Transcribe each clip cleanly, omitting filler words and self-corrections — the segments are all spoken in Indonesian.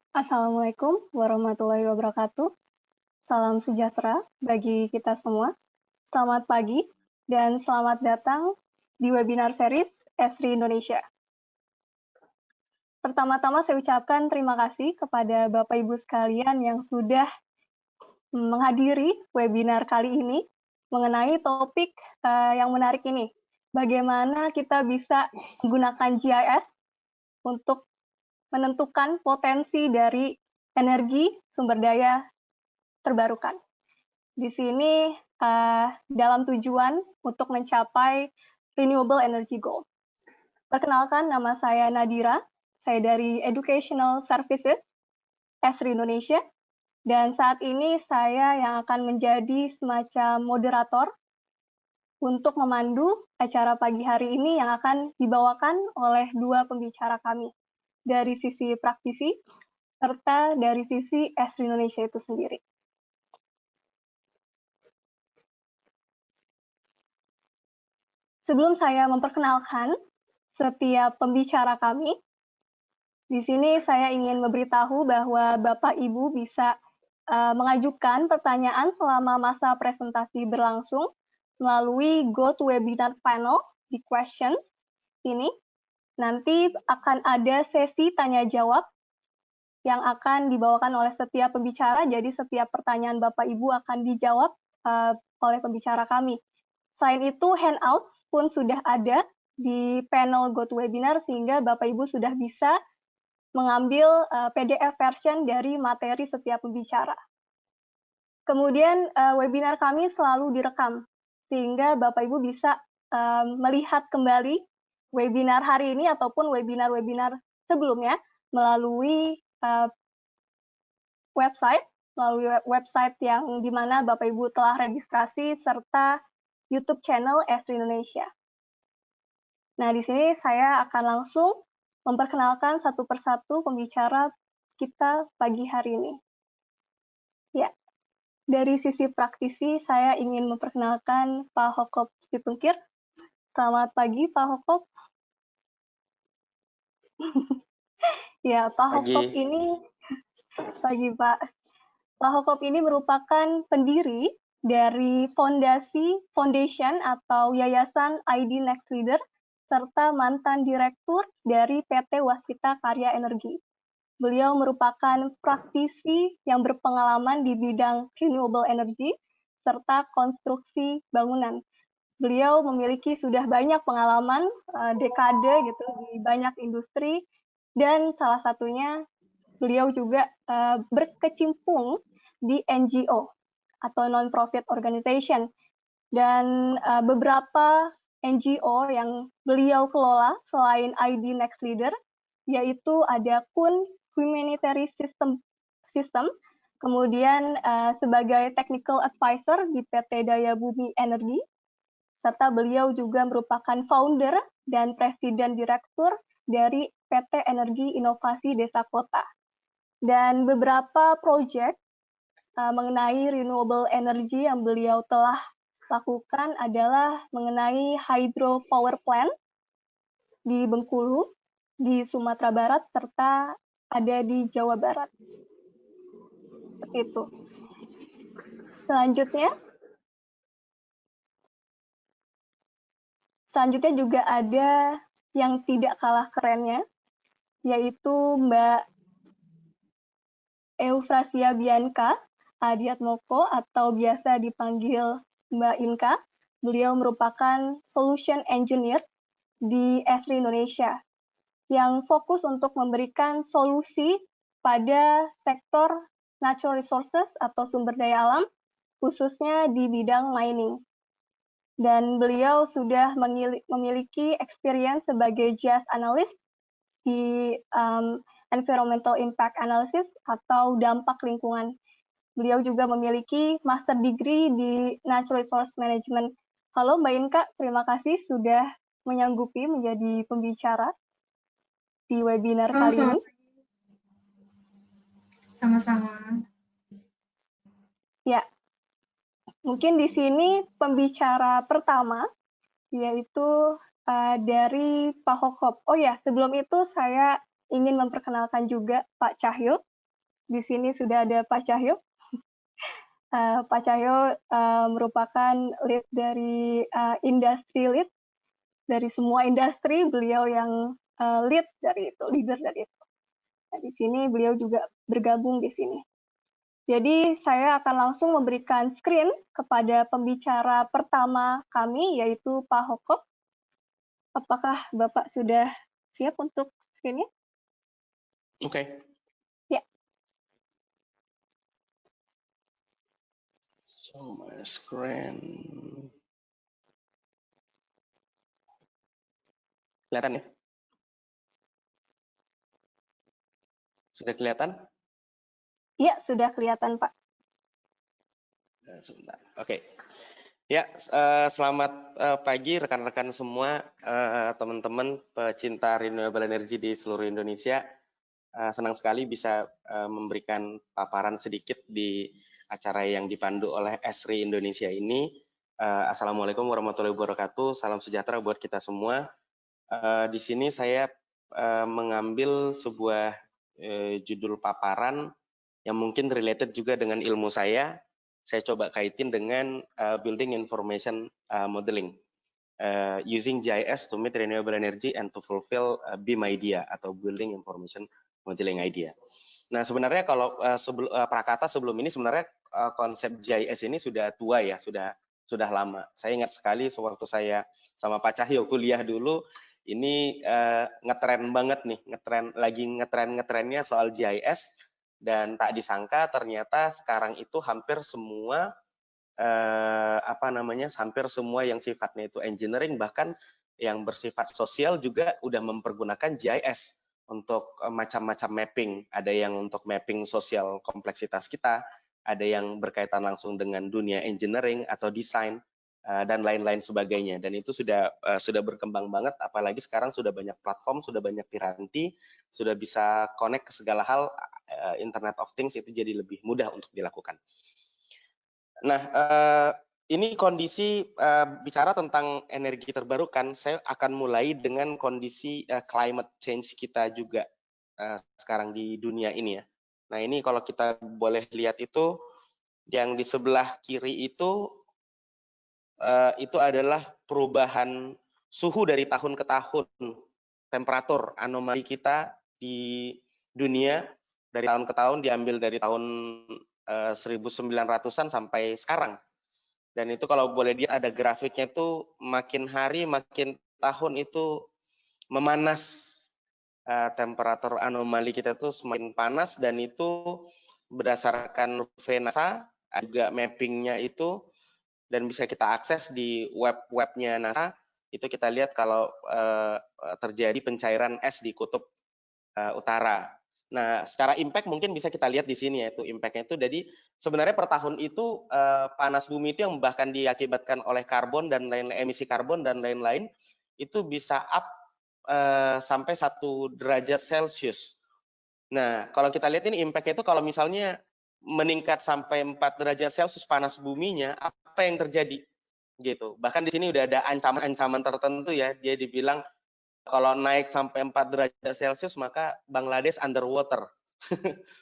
Assalamualaikum warahmatullahi wabarakatuh. Salam sejahtera bagi kita semua. Selamat pagi dan selamat datang di webinar series Esri Indonesia. Pertama-tama saya ucapkan terima kasih kepada Bapak Ibu sekalian yang sudah menghadiri webinar kali ini mengenai topik yang menarik ini. Bagaimana kita bisa menggunakan GIS untuk menentukan potensi dari energi sumber daya terbarukan. Di sini dalam tujuan untuk mencapai renewable energy goal. Perkenalkan, nama saya Nadira, saya dari Educational Services Esri Indonesia, dan saat ini saya yang akan menjadi semacam moderator untuk memandu acara pagi hari ini yang akan dibawakan oleh dua pembicara kami, dari sisi praktisi serta dari sisi Esri Indonesia itu sendiri. Sebelum saya memperkenalkan setiap pembicara kami, di sini saya ingin memberitahu bahwa Bapak Ibu bisa mengajukan pertanyaan selama masa presentasi berlangsung melalui GoToWebinar panel di question ini. Nanti akan ada sesi tanya jawab yang akan dibawakan oleh setiap pembicara, jadi setiap pertanyaan Bapak Ibu akan dijawab oleh pembicara kami. Selain itu, handout pun sudah ada di panel GoToWebinar sehingga Bapak Ibu sudah bisa mengambil PDF version dari materi setiap pembicara. Kemudian webinar kami selalu direkam sehingga Bapak Ibu bisa melihat kembali webinar hari ini ataupun webinar-webinar sebelumnya melalui website yang di mana Bapak Ibu telah registrasi serta YouTube channel Esri Indonesia. Nah, di sini saya akan langsung memperkenalkan satu persatu pembicara kita pagi hari ini. Ya, dari sisi praktisi saya ingin memperkenalkan Pak Hokop Situngkir. Selamat pagi, Pak Hokop. Ya, Pak Hokop ini, pagi Pak. Pak Hokop ini merupakan pendiri dari Foundation atau Yayasan ID Next Leader, serta mantan direktur dari PT Waskita Karya Energi. Beliau merupakan praktisi yang berpengalaman di bidang renewable energy, serta konstruksi bangunan. Beliau memiliki sudah banyak pengalaman dekade gitu di banyak industri, dan salah satunya beliau juga berkecimpung di NGO atau non-profit organization, dan beberapa NGO yang beliau kelola selain ID Next Leader, yaitu ada KUN Humanitarian System, kemudian sebagai Technical Advisor di PT Daya Bumi Energi, serta beliau juga merupakan founder dan presiden direktur dari PT Energi Inovasi Desa Kota. Dan beberapa proyek mengenai renewable energy yang beliau telah lakukan adalah mengenai hydro power plant di Bengkulu, di Sumatera Barat, serta ada di Jawa Barat. Seperti itu. Selanjutnya juga ada yang tidak kalah kerennya, yaitu Mbak Eufrasia Bianca Adiatmoko atau biasa dipanggil Mbak Inka. Beliau merupakan solution engineer di Esri Indonesia yang fokus untuk memberikan solusi pada sektor natural resources atau sumber daya alam, khususnya di bidang mining. Dan beliau sudah memiliki experience sebagai GIS analyst di environmental impact analysis atau dampak lingkungan. Beliau juga memiliki master degree di natural resource management. Halo Mbak Inka, terima kasih sudah menyanggupi menjadi pembicara di webinar kali ini. Sama-sama. Ya, mungkin di sini pembicara pertama, yaitu dari Pak Hokop. Oh ya, sebelum itu saya ingin memperkenalkan juga Pak Cahyo. di sini sudah ada Pak Cahyo. Pak Cahyo merupakan lead dari industri lead dari semua industri, beliau yang lead dari itu, leader dari itu. Nah, di sini beliau juga bergabung di sini. Jadi saya akan langsung memberikan screen kepada pembicara pertama kami, yaitu Pak Hokop. Apakah Bapak sudah siap untuk screen-nya? Oke. Ya. So, my screen. Kelihatan ya? Sudah kelihatan? Iya, sudah kelihatan, Pak. Sebentar. Oke. Ya, selamat pagi rekan-rekan semua, teman-teman pecinta renewable energy di seluruh Indonesia. Senang sekali bisa memberikan paparan sedikit di acara yang dipandu oleh ESRI Indonesia ini. Assalamualaikum warahmatullahi wabarakatuh. Salam sejahtera buat kita semua. Di sini saya mengambil sebuah judul paparan yang mungkin related juga dengan ilmu saya. Saya coba kaitin dengan building information modeling. Using GIS to meet renewable energy and to fulfill BIM idea atau building information modeling idea. Nah, sebenarnya kalau Prakata sebelum ini sebenarnya konsep GIS ini sudah tua ya, sudah lama. Saya ingat sekali sewaktu saya sama Pak Cahyo kuliah dulu, ini ngetren banget nih, lagi ngetrennya soal GIS, dan tak disangka ternyata sekarang itu hampir semua hampir semua yang sifatnya itu engineering, bahkan yang bersifat sosial juga udah mempergunakan GIS untuk macam-macam mapping. Ada yang untuk mapping sosial kompleksitas kita, ada yang berkaitan langsung dengan dunia engineering atau desain dan lain-lain sebagainya. Dan itu sudah berkembang banget, apalagi sekarang sudah banyak platform, sudah banyak piranti, sudah bisa connect ke segala hal. Internet of Things itu jadi lebih mudah untuk dilakukan. Nah, ini kondisi bicara tentang energi terbarukan, saya akan mulai dengan kondisi climate change kita juga sekarang di dunia ini ya. Nah, ini kalau kita boleh lihat itu, yang di sebelah kiri itu adalah perubahan suhu dari tahun ke tahun, temperatur anomali kita di dunia dari tahun ke tahun, diambil dari tahun 1900-an sampai sekarang. Dan itu kalau boleh lihat ada grafiknya itu makin hari makin tahun itu memanas, temperatur anomali kita tuh semakin panas, dan itu berdasarkan survei NASA, juga mappingnya itu, dan bisa kita akses di webnya NASA. Itu kita lihat kalau terjadi pencairan es di kutub utara. Nah, secara impact mungkin bisa kita lihat di sini, yaitu impact-nya itu. Jadi sebenarnya per tahun itu panas bumi itu yang bahkan diakibatkan oleh karbon dan emisi karbon dan lain-lain itu bisa up sampai 1 derajat Celcius. Nah, kalau kita lihat ini impact itu, kalau misalnya meningkat sampai 4 derajat Celcius panas buminya, apa yang terjadi? Gitu. Bahkan di sini udah ada ancaman-ancaman tertentu ya. Dia dibilang kalau naik sampai 4 derajat Celcius maka Bangladesh underwater.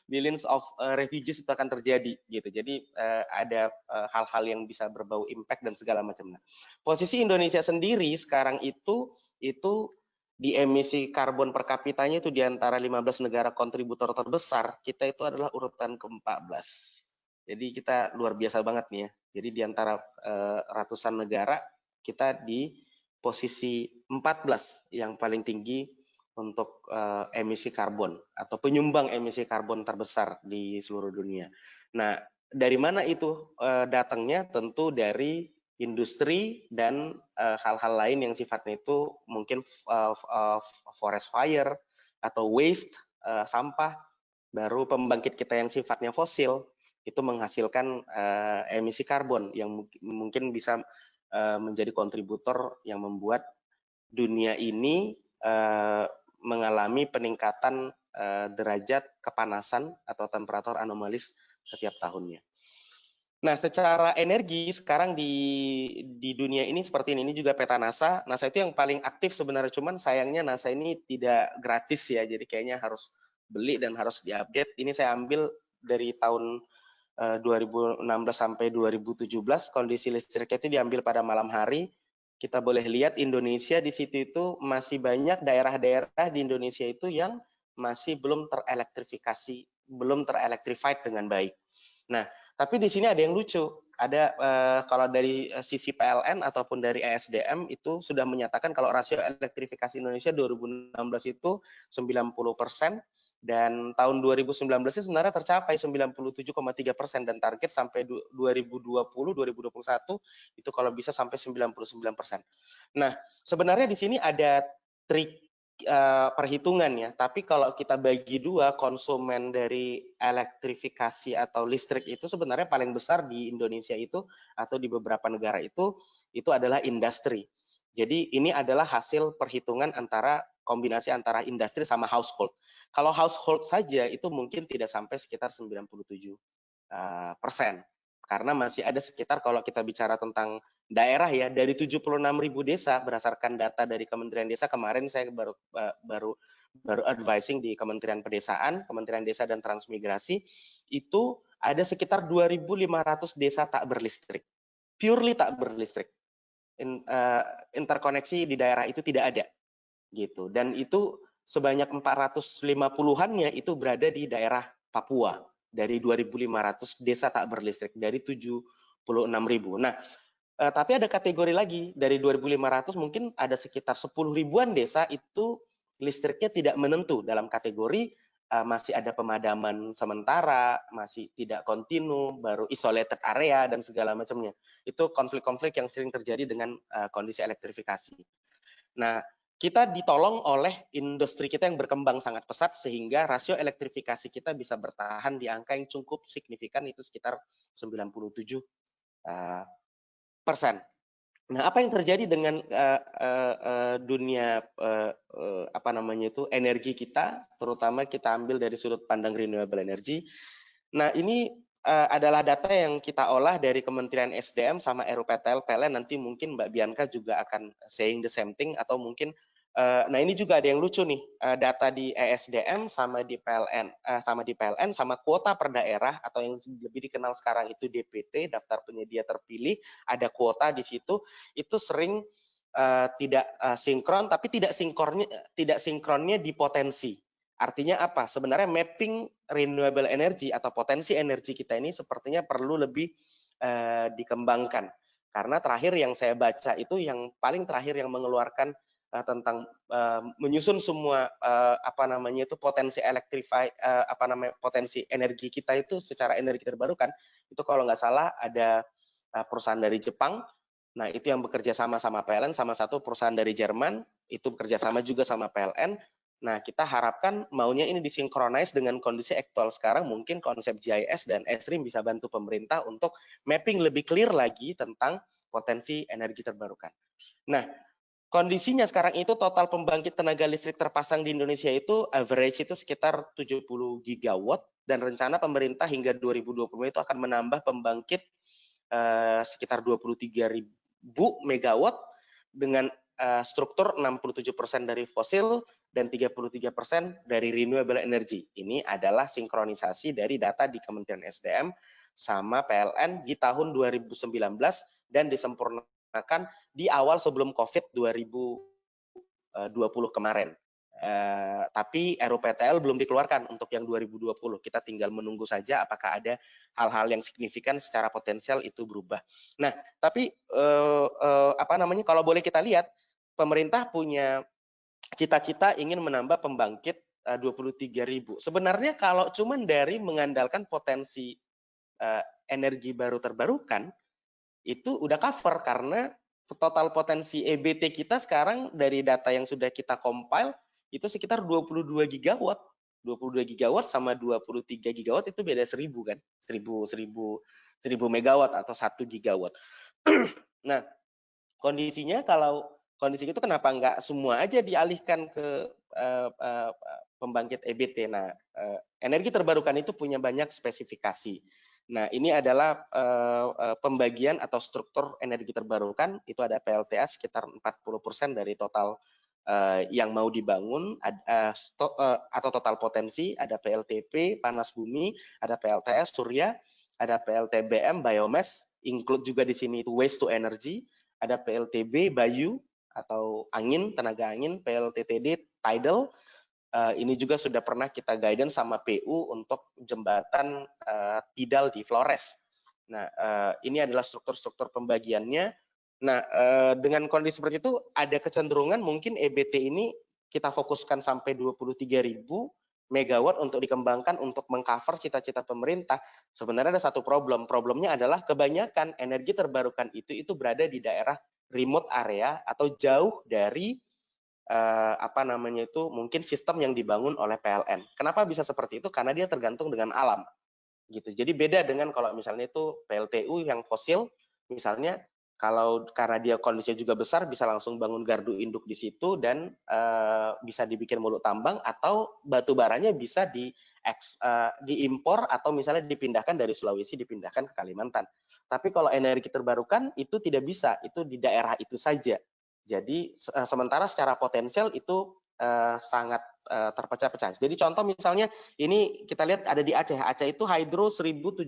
Billions of refugees itu akan terjadi gitu. Jadi ada hal-hal yang bisa berbau impact dan segala macam. Nah, posisi Indonesia sendiri sekarang itu di emisi karbon per kapitanya itu di antara 15 negara kontributor terbesar, kita itu adalah urutan ke-14. Jadi kita luar biasa banget nih ya. Jadi di antara ratusan negara, kita di posisi 14 yang paling tinggi untuk emisi karbon atau penyumbang emisi karbon terbesar di seluruh dunia. Nah, dari mana itu datangnya? Tentu dari industri dan hal-hal lain yang sifatnya itu mungkin forest fire atau waste, sampah, baru pembangkit kita yang sifatnya fosil itu menghasilkan emisi karbon yang mungkin bisa menjadi kontributor yang membuat dunia ini mengalami peningkatan derajat kepanasan atau temperatur anomalis setiap tahunnya. Nah, secara energi sekarang di dunia ini seperti ini juga peta NASA. NASA itu yang paling aktif sebenarnya, cuman sayangnya NASA ini tidak gratis ya, jadi kayaknya harus beli dan harus diupdate. Ini saya ambil dari tahun 2016 sampai 2017 kondisi listriknya itu diambil pada malam hari. Kita boleh lihat Indonesia di situ itu masih banyak daerah-daerah di Indonesia itu yang masih belum terelektrifikasi, belum terelektrified dengan baik. Nah, tapi di sini ada yang lucu. Ada kalau dari sisi PLN ataupun dari ESDM itu sudah menyatakan kalau rasio elektrifikasi Indonesia 2016 itu 90%. Dan tahun 2019 ini sebenarnya tercapai 97,3% dan target sampai 2020-2021 itu kalau bisa sampai 99%. Nah, sebenarnya di sini ada trik perhitungan ya, tapi kalau kita bagi dua, konsumen dari elektrifikasi atau listrik itu sebenarnya paling besar di Indonesia itu atau di beberapa negara itu adalah industri. Jadi ini adalah hasil perhitungan antara kombinasi antara industri sama household. Kalau household saja itu mungkin tidak sampai sekitar 97%. Karena masih ada sekitar kalau kita bicara tentang daerah ya, dari 76.000 desa berdasarkan data dari Kementerian Desa kemarin saya baru advising di Kementerian Pedesaan, Kementerian Desa dan Transmigrasi, itu ada sekitar 2.500 desa tak berlistrik. Purely tak berlistrik. Interkoneksi di daerah itu tidak ada. Gitu. Dan itu sebanyak 450-annya itu berada di daerah Papua dari 2.500 desa tak berlistrik dari 76.000. Nah, tapi ada kategori lagi dari 2.500 mungkin ada sekitar 10 ribuan desa itu listriknya tidak menentu dalam kategori masih ada pemadaman sementara, masih tidak kontinu, baru isolated area dan segala macamnya. Itu konflik-konflik yang sering terjadi dengan kondisi elektrifikasi. Nah, kita ditolong oleh industri kita yang berkembang sangat pesat sehingga rasio elektrifikasi kita bisa bertahan di angka yang cukup signifikan itu sekitar 97%. Nah, apa yang terjadi dengan dunia apa namanya itu energi kita, terutama kita ambil dari sudut pandang renewable energy. Nah, ini adalah data yang kita olah dari Kementerian SDM sama RUPTL PLN. Nanti mungkin Mbak Bianca juga akan saying the same thing atau mungkin nah ini juga ada yang lucu nih, data di ESDM sama di PLN sama kuota per daerah atau yang lebih dikenal sekarang itu DPT, daftar penyedia terpilih, ada kuota di situ, itu sering tidak sinkron, tapi tidak sinkronnya di potensi. Artinya apa? Sebenarnya mapping renewable energy atau potensi energi kita ini sepertinya perlu lebih dikembangkan. Karena terakhir yang saya baca itu yang paling terakhir yang mengeluarkan tentang menyusun semua apa namanya itu potensi potensi energi kita itu secara energi terbarukan itu kalau nggak salah ada perusahaan dari Jepang. Nah, itu yang bekerja sama PLN, sama satu perusahaan dari Jerman itu bekerja sama juga sama PLN. Nah, kita harapkan maunya ini disinkronize dengan kondisi aktual sekarang, mungkin konsep GIS dan ESRIM bisa bantu pemerintah untuk mapping lebih clear lagi tentang potensi energi terbarukan. Nah, kondisinya sekarang itu total pembangkit tenaga listrik terpasang di Indonesia itu average itu sekitar 70 gigawatt dan rencana pemerintah hingga 2020 itu akan menambah pembangkit sekitar 23.000 megawatt dengan struktur 67% dari fosil dan 33% dari renewable energy. Ini adalah sinkronisasi dari data di Kementerian SDM sama PLN di tahun 2019 dan disempurnakan di awal sebelum COVID 2020 kemarin. Tapi RUPTL belum dikeluarkan untuk yang 2020. Kita tinggal menunggu saja apakah ada hal-hal yang signifikan secara potensial itu berubah. Nah, tapi apa namanya? Kalau boleh kita lihat, pemerintah punya cita-cita ingin menambah pembangkit 23.000. Sebenarnya kalau cuman dari mengandalkan potensi energi baru terbarukan itu udah cover karena total potensi EBT kita sekarang dari data yang sudah kita compile itu sekitar 22 gigawatt. 22 gigawatt sama 23 gigawatt itu beda 1000 kan? 1000 megawatt atau 1 gigawatt. Nah, kondisinya kalau kondisi itu kenapa nggak semua aja dialihkan ke pembangkit EBT? Nah, energi terbarukan itu punya banyak spesifikasi. Nah, ini adalah pembagian atau struktur energi terbarukan, itu ada PLTA sekitar 40% dari total yang mau dibangun atau total potensi, ada PLTP, panas bumi, ada PLTS, surya, ada PLTBM, biomass, include juga di sini itu waste to energy, ada PLTB, bayu atau angin, tenaga angin, PLTTD, tidal. Ini juga sudah pernah kita guidance sama PU untuk jembatan tidal di Flores. Nah, ini adalah struktur-struktur pembagiannya. Nah, dengan kondisi seperti itu, ada kecenderungan mungkin EBT ini kita fokuskan sampai 23.000 megawatt untuk dikembangkan untuk mengcover cita-cita pemerintah. Sebenarnya ada satu problem. Problemnya adalah kebanyakan energi terbarukan itu berada di daerah remote area atau jauh dari mungkin sistem yang dibangun oleh PLN. Kenapa bisa seperti itu? Karena dia tergantung dengan alam. Gitu. Jadi beda dengan kalau misalnya itu PLTU yang fosil, misalnya kalau karena dia kondisinya juga besar bisa langsung bangun gardu induk di situ dan bisa dibikin mulut tambang atau batu baranya bisa diimpor atau misalnya dipindahkan dari Sulawesi dipindahkan ke Kalimantan. Tapi kalau energi terbarukan itu tidak bisa, itu di daerah itu saja. Jadi sementara secara potensial itu sangat terpecah-pecah. Jadi contoh misalnya ini kita lihat ada di Aceh. Aceh itu hydro 1.761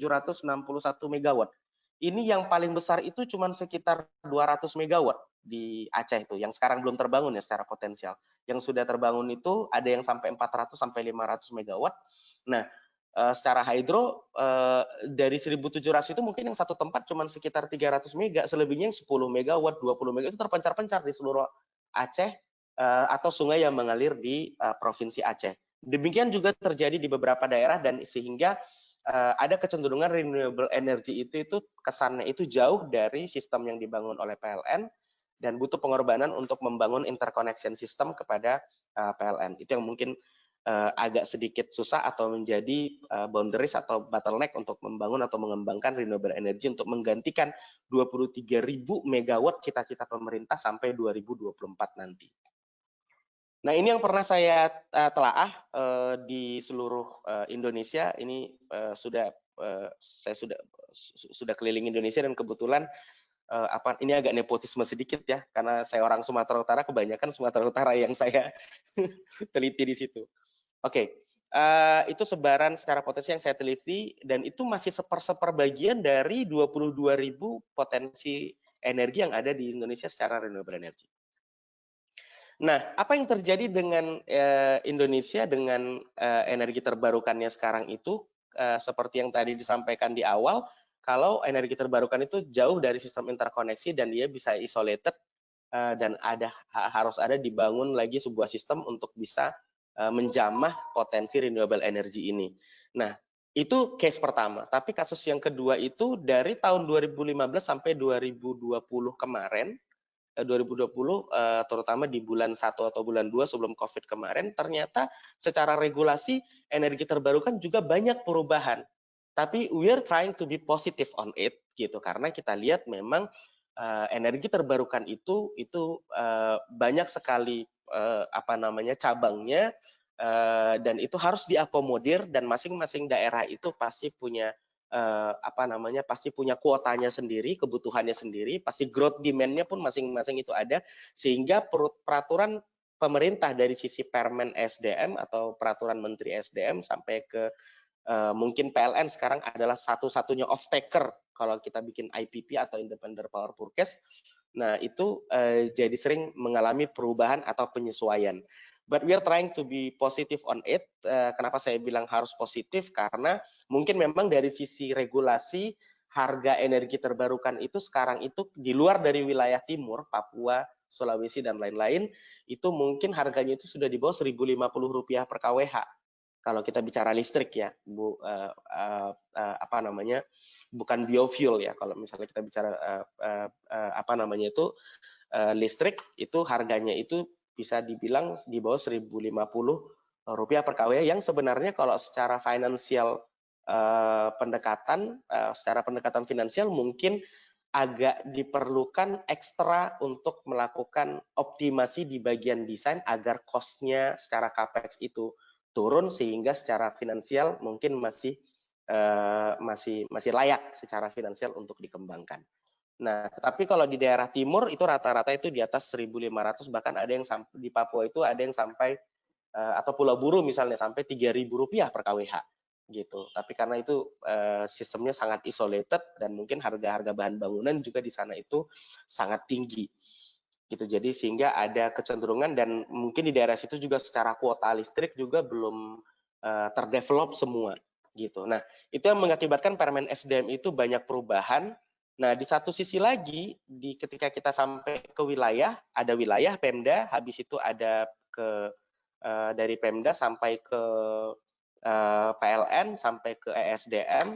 megawatt. Ini yang paling besar itu cuma sekitar 200 megawatt di Aceh itu, yang sekarang belum terbangun ya secara potensial. Yang sudah terbangun itu ada yang sampai 400 sampai 500 megawatt. Nah, secara hydro dari 1.700 itu mungkin yang satu tempat cuma sekitar 300 mega, selebihnya yang 10 megawatt, 20 mega itu terpencar-pencar di seluruh Aceh atau sungai yang mengalir di Provinsi Aceh. Demikian juga terjadi di beberapa daerah dan sehingga ada kecenderungan renewable energy itu kesannya itu jauh dari sistem yang dibangun oleh PLN dan butuh pengorbanan untuk membangun interconnection system kepada PLN. Itu yang mungkin agak sedikit susah atau menjadi boundaries atau bottleneck untuk membangun atau mengembangkan renewable energy untuk menggantikan 23.000 megawatt cita-cita pemerintah sampai 2024 nanti. Nah, ini yang pernah saya telaah di seluruh Indonesia. Ini saya sudah keliling Indonesia dan kebetulan ini agak nepotisme sedikit ya, karena saya orang Sumatera Utara, kebanyakan Sumatera Utara yang saya teliti di situ. Oke, itu sebaran secara potensi yang saya teliti dan itu masih seperbagian dari 22.000 potensi energi yang ada di Indonesia secara renewable energy. Nah, apa yang terjadi dengan Indonesia dengan energi terbarukannya sekarang itu seperti yang tadi disampaikan di awal, kalau energi terbarukan itu jauh dari sistem interkoneksi dan dia bisa isolated dan harus ada dibangun lagi sebuah sistem untuk bisa menjamah potensi renewable energy ini. Nah, itu case pertama. Tapi kasus yang kedua itu dari tahun 2015 sampai 2020 kemarin, 2020 terutama di bulan 1 atau bulan 2 sebelum Covid kemarin, ternyata secara regulasi energi terbarukan juga banyak perubahan. Tapi we are trying to be positive on it gitu, karena kita lihat memang energi terbarukan itu banyak sekali cabangnya dan itu harus diakomodir dan masing-masing daerah itu pasti punya pasti punya kuotanya sendiri, kebutuhannya sendiri, pasti growth demand-nya pun masing-masing itu ada, sehingga peraturan pemerintah dari sisi Permen SDM atau peraturan Menteri SDM sampai ke mungkin PLN sekarang adalah satu-satunya off-taker kalau kita bikin IPP atau Independent Power Purchase. Nah, itu jadi sering mengalami perubahan atau penyesuaian. But we are trying to be positive on it. Kenapa saya bilang harus positif? Karena mungkin memang dari sisi regulasi harga energi terbarukan itu sekarang itu di luar dari wilayah timur, Papua, Sulawesi dan lain-lain, itu mungkin harganya itu sudah di bawah Rp1.050 per kWh. Kalau kita bicara listrik ya, bukan biofuel ya. Kalau misalnya kita bicara listrik itu harganya itu bisa dibilang di bawah Rp1.050 per kWh yang sebenarnya kalau secara finansial secara pendekatan finansial mungkin agak diperlukan ekstra untuk melakukan optimasi di bagian desain agar cost-nya secara capex itu turun sehingga secara finansial mungkin masih layak secara finansial untuk dikembangkan. Nah, tapi kalau di daerah timur itu rata-rata itu di atas 1.500, bahkan ada yang sampai di Papua itu ada yang sampai atau Pulau Buru misalnya sampai Rp3.000 per kWh gitu. Tapi karena itu sistemnya sangat isolated dan mungkin harga-harga bahan bangunan juga di sana itu sangat tinggi gitu. Jadi sehingga ada kecenderungan dan mungkin di daerah situ juga secara kuota listrik juga belum terdevelop semua gitu. Nah, itu yang mengakibatkan Permen SDM itu banyak perubahan. Nah, di satu sisi lagi, ketika kita sampai ke wilayah, ada wilayah Pemda, habis itu ada dari Pemda sampai ke PLN, sampai ke ESDM,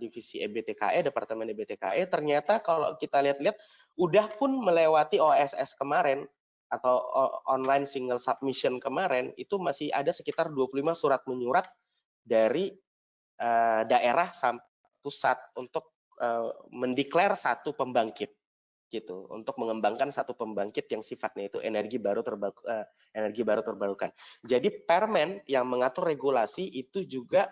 divisi EBTKE, Departemen EBTKE, ternyata kalau kita lihat-lihat, udah pun melewati OSS kemarin, atau online single submission kemarin, itu masih ada sekitar 25 surat menyurat dari daerah sampai pusat untuk mendeklar satu pembangkit gitu, untuk mengembangkan satu pembangkit yang sifatnya itu energi baru terbarukan. Jadi permen yang mengatur regulasi itu juga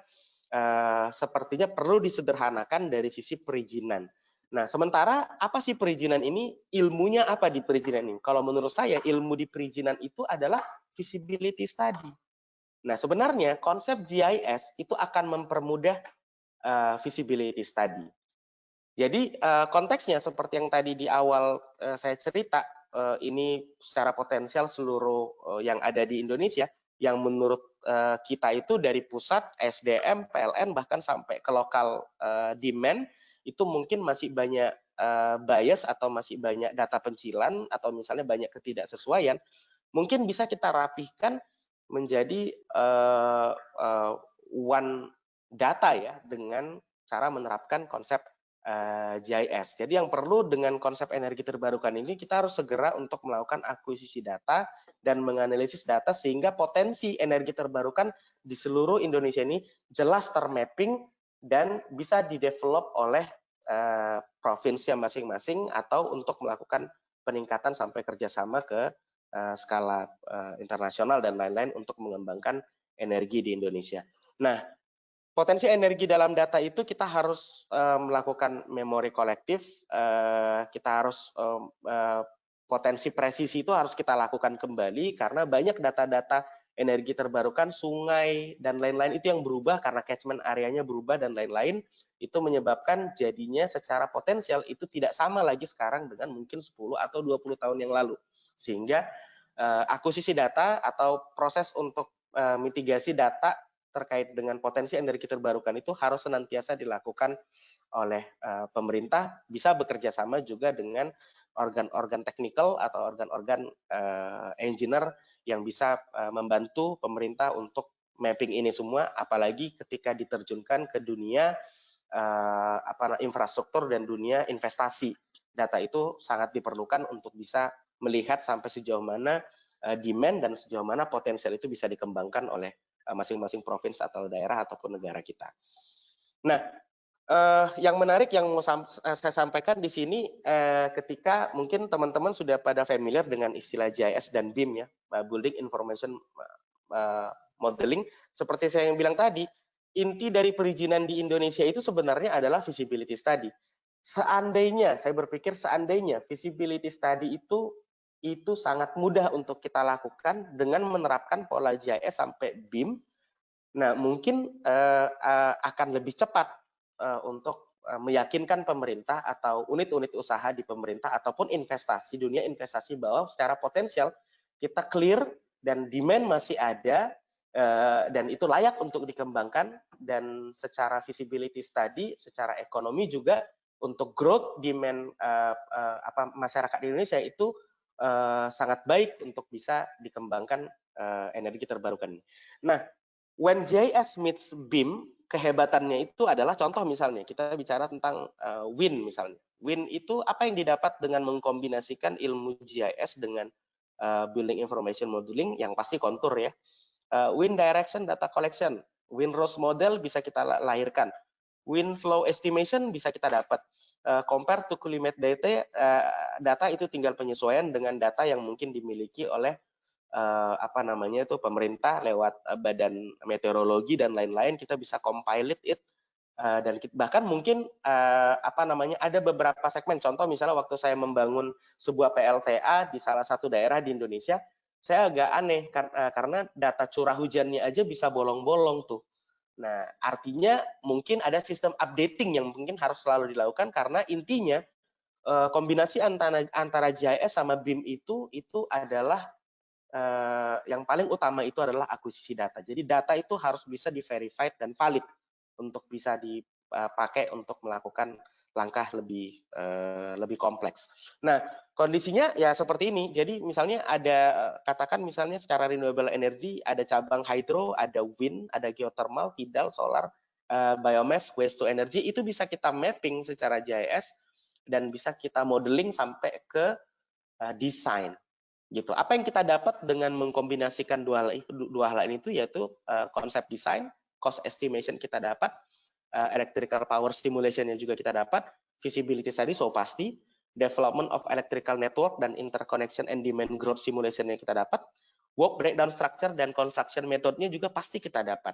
sepertinya perlu disederhanakan dari sisi perizinan. Nah, sementara apa sih perizinan ini? Ilmunya apa di perizinan ini? Kalau menurut saya, ilmu di perizinan itu adalah feasibility study. Nah, sebenarnya konsep GIS itu akan mempermudah feasibility study. Jadi konteksnya seperti yang tadi di awal saya cerita, ini secara potensial seluruh yang ada di Indonesia, yang menurut kita itu dari pusat, SDM, PLN, bahkan sampai ke lokal demand, itu mungkin masih banyak bias atau masih banyak data pencilan, atau misalnya banyak ketidaksesuaian, mungkin bisa kita rapihkan menjadi one data ya, dengan cara menerapkan konsep GIS. Jadi yang perlu dengan konsep energi terbarukan ini, kita harus segera untuk melakukan akuisisi data dan menganalisis data sehingga potensi energi terbarukan di seluruh Indonesia ini jelas termapping dan bisa didevelop oleh provinsi masing-masing atau untuk melakukan peningkatan sampai kerjasama ke skala internasional dan lain-lain untuk mengembangkan energi di Indonesia. Nah, potensi energi dalam data itu kita harus melakukan memori kolektif, kita harus potensi presisi itu harus kita lakukan kembali karena banyak data-data energi terbarukan, sungai dan lain-lain itu yang berubah karena catchment areanya berubah dan lain-lain, itu menyebabkan jadinya secara potensial itu tidak sama lagi sekarang dengan mungkin 10 atau 20 tahun yang lalu. Sehingga akuisisi data atau proses untuk mitigasi data terkait dengan potensi energi terbarukan itu harus senantiasa dilakukan oleh pemerintah, bisa bekerja sama juga dengan organ-organ teknikal atau organ-organ engineer yang bisa membantu pemerintah untuk mapping ini semua, apalagi ketika diterjunkan ke dunia infrastruktur dan dunia investasi. Data itu sangat diperlukan untuk bisa melihat sampai sejauh mana demand dan sejauh mana potensial itu bisa dikembangkan oleh masing-masing provinsi atau daerah ataupun negara kita. Nah, yang menarik yang mau saya sampaikan di sini, ketika mungkin teman-teman sudah pada familiar dengan istilah GIS dan BIM ya, Building Information Modeling. Seperti saya yang bilang tadi, inti dari perizinan di Indonesia itu sebenarnya adalah feasibility study. Seandainya, saya berpikir seandainya feasibility study itu sangat mudah untuk kita lakukan dengan menerapkan pola GIS sampai BIM. Nah, mungkin akan lebih cepat untuk meyakinkan pemerintah atau unit-unit usaha di pemerintah ataupun dunia investasi bahwa secara potensial kita clear dan demand masih ada dan itu layak untuk dikembangkan, dan secara feasibility study, secara ekonomi juga untuk growth demand masyarakat di Indonesia itu sangat baik untuk bisa dikembangkan energi terbarukan ini. Nah, when GIS meets BIM, kehebatannya itu adalah contoh misalnya kita bicara tentang wind misalnya. Wind itu apa yang didapat dengan mengkombinasikan ilmu GIS dengan building information modeling, yang pasti kontur ya. Wind direction data collection, wind rose model bisa kita lahirkan. Wind flow estimation bisa kita dapat. Compare to climate data itu tinggal penyesuaian dengan data yang mungkin dimiliki oleh pemerintah lewat badan meteorologi dan lain-lain. Kita bisa compile it Dan bahkan mungkin ada beberapa segmen, contoh misalnya waktu saya membangun sebuah PLTA di salah satu daerah di Indonesia, saya agak aneh karena data curah hujannya aja bisa bolong-bolong tuh. Nah, artinya mungkin ada sistem updating yang mungkin harus selalu dilakukan, karena intinya kombinasi antara GIS sama BIM itu adalah yang paling utama itu adalah akuisisi data. Jadi data itu harus bisa di-verified dan valid untuk bisa dipakai untuk melakukan langkah lebih kompleks. Nah, kondisinya ya seperti ini. Jadi misalnya ada, katakan misalnya secara renewable energy, ada cabang hydro, ada wind, ada geothermal, tidal, solar, biomass, waste to energy, itu bisa kita mapping secara GIS dan bisa kita modeling sampai ke desain. Gitu. Apa yang kita dapat dengan mengkombinasikan dua hal ini itu yaitu konsep desain, cost estimation kita dapat, electrical power stimulation yang juga kita dapat, feasibility study so pasti, development of electrical network dan interconnection and demand growth simulation yang kita dapat, work breakdown structure dan construction methodenya juga pasti kita dapat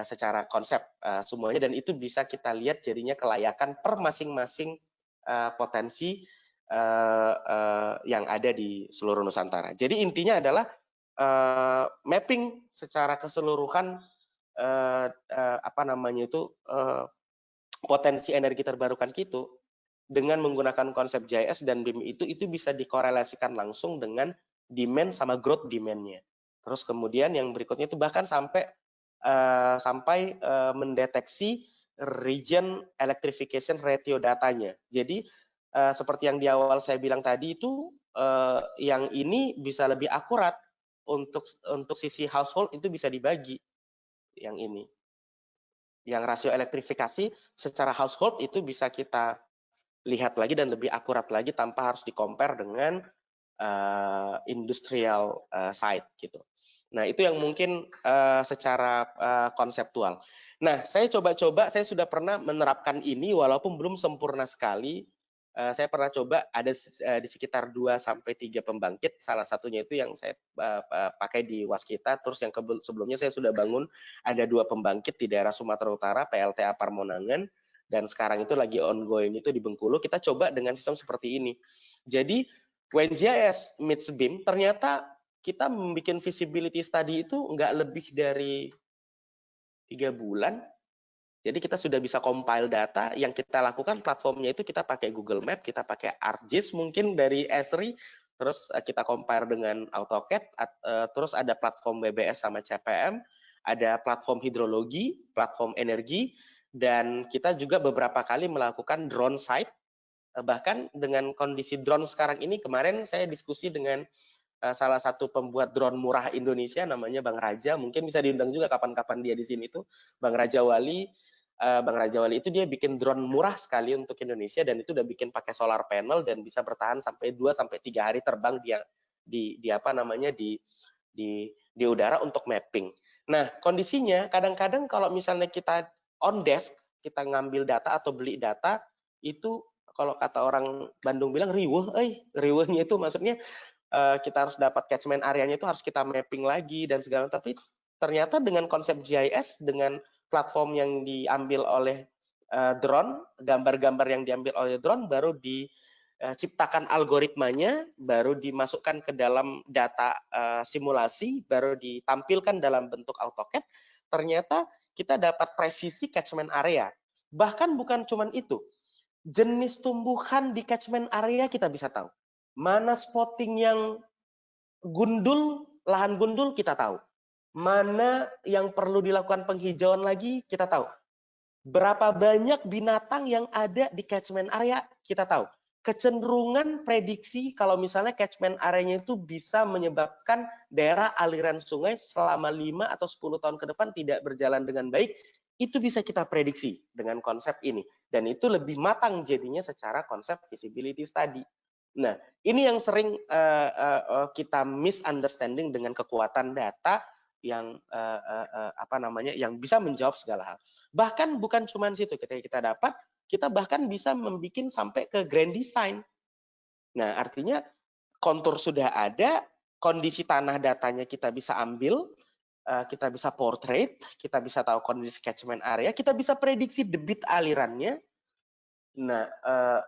secara konsep semuanya, dan itu bisa kita lihat jadinya kelayakan per masing-masing potensi yang ada di seluruh Nusantara. Jadi intinya adalah mapping secara keseluruhan potensi energi terbarukan itu dengan menggunakan konsep GIS dan BIM itu bisa dikorelasikan langsung dengan demand sama growth demand-nya. Terus kemudian yang berikutnya itu bahkan sampai mendeteksi region electrification ratio datanya. Jadi seperti yang di awal saya bilang tadi itu, yang ini bisa lebih akurat untuk sisi household itu bisa dibagi yang ini. Yang rasio elektrifikasi secara household itu bisa kita lihat lagi dan lebih akurat lagi tanpa harus di-compare dengan industrial side gitu. Nah, itu yang mungkin secara konseptual. Nah, saya coba-coba, saya sudah pernah menerapkan ini walaupun belum sempurna sekali. Saya pernah coba ada di sekitar 2-3 pembangkit, salah satunya itu yang saya pakai di Waskita, terus yang sebelumnya saya sudah bangun ada 2 pembangkit di daerah Sumatera Utara, PLTA Parmonangan, dan sekarang itu lagi ongoing itu di Bengkulu. Kita coba dengan sistem seperti ini. Jadi when GIS meets BIM, ternyata kita membuat feasibility study itu nggak lebih dari 3 bulan. Jadi kita sudah bisa compile data. Yang kita lakukan platformnya itu kita pakai Google Map, kita pakai ArcGIS mungkin dari Esri, terus kita compare dengan AutoCAD, terus ada platform WBS sama CPM, ada platform hidrologi, platform energi, dan kita juga beberapa kali melakukan drone site. Bahkan dengan kondisi drone sekarang ini, kemarin saya diskusi dengan salah satu pembuat drone murah Indonesia, namanya Bang Raja, mungkin bisa diundang juga kapan-kapan dia di sini tuh, Bang Raja Wali. Bang Raja Wali itu dia bikin drone murah sekali untuk Indonesia, dan itu udah bikin pakai solar panel dan bisa bertahan sampai 2-3 hari terbang di udara untuk mapping. Nah, kondisinya kadang-kadang kalau misalnya kita on desk, kita ngambil data atau beli data, itu kalau kata orang Bandung bilang riweuh, riweuhnya itu maksudnya kita harus dapat catchment areanya, itu harus kita mapping lagi dan segala. Tapi ternyata dengan konsep GIS, dengan platform yang diambil oleh drone, gambar-gambar yang diambil oleh drone, baru diciptakan algoritmanya, baru dimasukkan ke dalam data simulasi, baru ditampilkan dalam bentuk AutoCAD, ternyata kita dapat presisi catchment area. Bahkan bukan cuma itu, jenis tumbuhan di catchment area kita bisa tahu. Mana spotting yang gundul, lahan gundul kita tahu. Mana yang perlu dilakukan penghijauan lagi kita tahu. Berapa banyak binatang yang ada di catchment area kita tahu. Kecenderungan prediksi kalau misalnya catchment area-nya itu bisa menyebabkan daerah aliran sungai selama 5 atau 10 tahun ke depan tidak berjalan dengan baik, itu bisa kita prediksi dengan konsep ini. Dan itu lebih matang jadinya secara konsep feasibility study. Nah, ini yang sering kita misunderstanding dengan kekuatan data yang yang bisa menjawab segala hal. Bahkan bukan cuma situ, ketika kita dapat, kita bahkan bisa membuat sampai ke grand design. Nah, artinya kontur sudah ada, kondisi tanah datanya kita bisa ambil, kita bisa portrait, kita bisa tahu kondisi catchment area, kita bisa prediksi debit alirannya. Nah,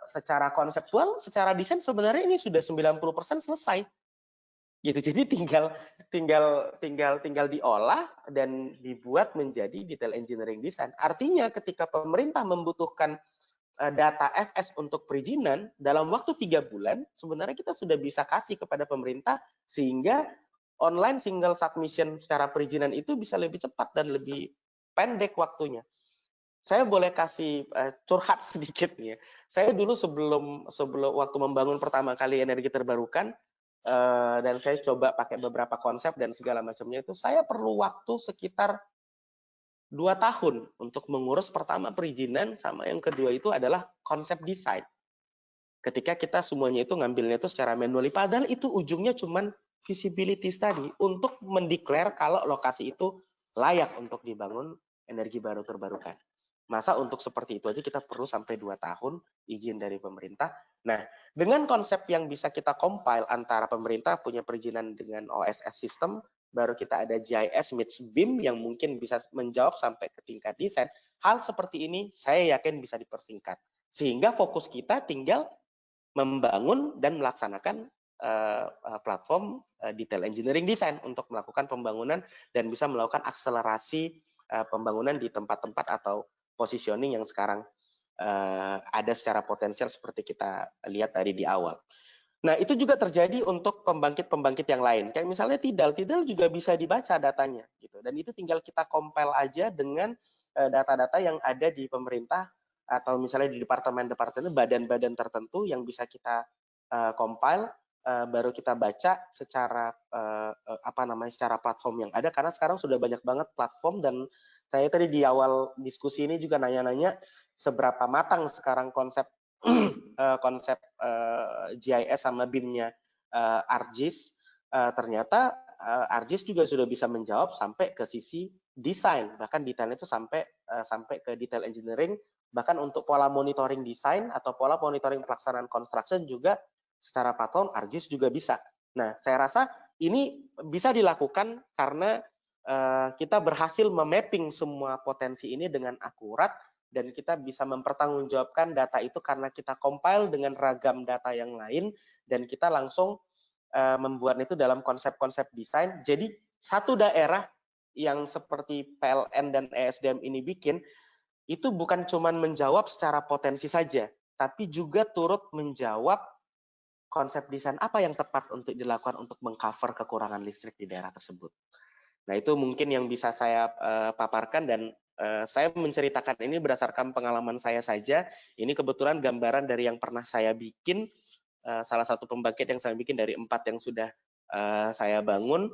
secara konseptual, secara desain sebenarnya ini sudah 90% selesai. Gitu. Jadi tinggal diolah dan dibuat menjadi detail engineering design. Artinya ketika pemerintah membutuhkan data FS untuk perizinan dalam waktu 3 bulan, sebenarnya kita sudah bisa kasih kepada pemerintah sehingga online single submission secara perizinan itu bisa lebih cepat dan lebih pendek waktunya. Saya boleh kasih curhat sedikit nih ya. Saya dulu sebelum waktu membangun pertama kali energi terbarukan, dan saya coba pakai beberapa konsep dan segala macamnya itu, saya perlu waktu sekitar 2 tahun untuk mengurus pertama perizinan, sama yang kedua itu adalah konsep desain. Ketika kita semuanya itu ngambilnya itu secara manually, padahal itu ujungnya cuman visibility study untuk mendeklar kalau lokasi itu layak untuk dibangun energi baru terbarukan. Masa untuk seperti itu aja kita perlu sampai 2 tahun izin dari pemerintah. Nah, dengan konsep yang bisa kita compile antara pemerintah punya perizinan dengan OSS system, baru kita ada GIS meets BIM yang mungkin bisa menjawab sampai ke tingkat desain. Hal seperti ini saya yakin bisa dipersingkat. Sehingga fokus kita tinggal membangun dan melaksanakan platform detail engineering design untuk melakukan pembangunan dan bisa melakukan akselerasi pembangunan di tempat-tempat atau positioning yang sekarang ada secara potensial seperti kita lihat tadi di awal. Nah, itu juga terjadi untuk pembangkit-pembangkit yang lain. Kayak misalnya Tidal juga bisa dibaca datanya gitu. Dan itu tinggal kita compile aja dengan data-data yang ada di pemerintah atau misalnya di departemen-departemen badan-badan tertentu yang bisa kita compile, baru kita baca secara secara platform yang ada, karena sekarang sudah banyak banget platform. Dan saya tadi di awal diskusi ini juga nanya-nanya seberapa matang sekarang konsep GIS sama BIM-nya ArcGIS. Ternyata ArcGIS juga sudah bisa menjawab sampai ke sisi desain, bahkan detailnya itu sampai ke detail engineering. Bahkan untuk pola monitoring desain atau pola monitoring pelaksanaan construction juga secara platform ArcGIS juga bisa. Nah, saya rasa ini bisa dilakukan karena kita berhasil memapping semua potensi ini dengan akurat, dan kita bisa mempertanggungjawabkan data itu karena kita compile dengan ragam data yang lain, dan kita langsung membuat itu dalam konsep-konsep desain. Jadi satu daerah yang seperti PLN dan ESDM ini bikin, itu bukan cuma menjawab secara potensi saja, tapi juga turut menjawab konsep desain apa yang tepat untuk dilakukan untuk mengcover kekurangan listrik di daerah tersebut. Nah, itu mungkin yang bisa saya paparkan, dan saya menceritakan ini berdasarkan pengalaman saya saja. Ini kebetulan gambaran dari yang pernah saya bikin, salah satu pembangkit yang saya bikin dari 4 yang sudah saya bangun.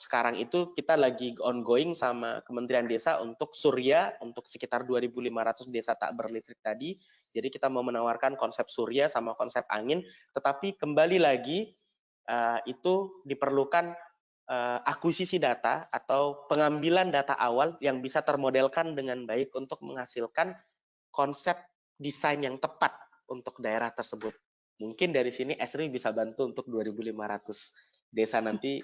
Sekarang itu kita lagi ongoing sama Kementerian Desa untuk surya, untuk sekitar 2.500 desa tak berlistrik tadi. Jadi kita mau menawarkan konsep surya sama konsep angin, tetapi kembali lagi itu diperlukan akuisisi data atau pengambilan data awal yang bisa termodelkan dengan baik untuk menghasilkan konsep desain yang tepat untuk daerah tersebut. Mungkin dari sini Esri bisa bantu untuk 2.500 desa nanti,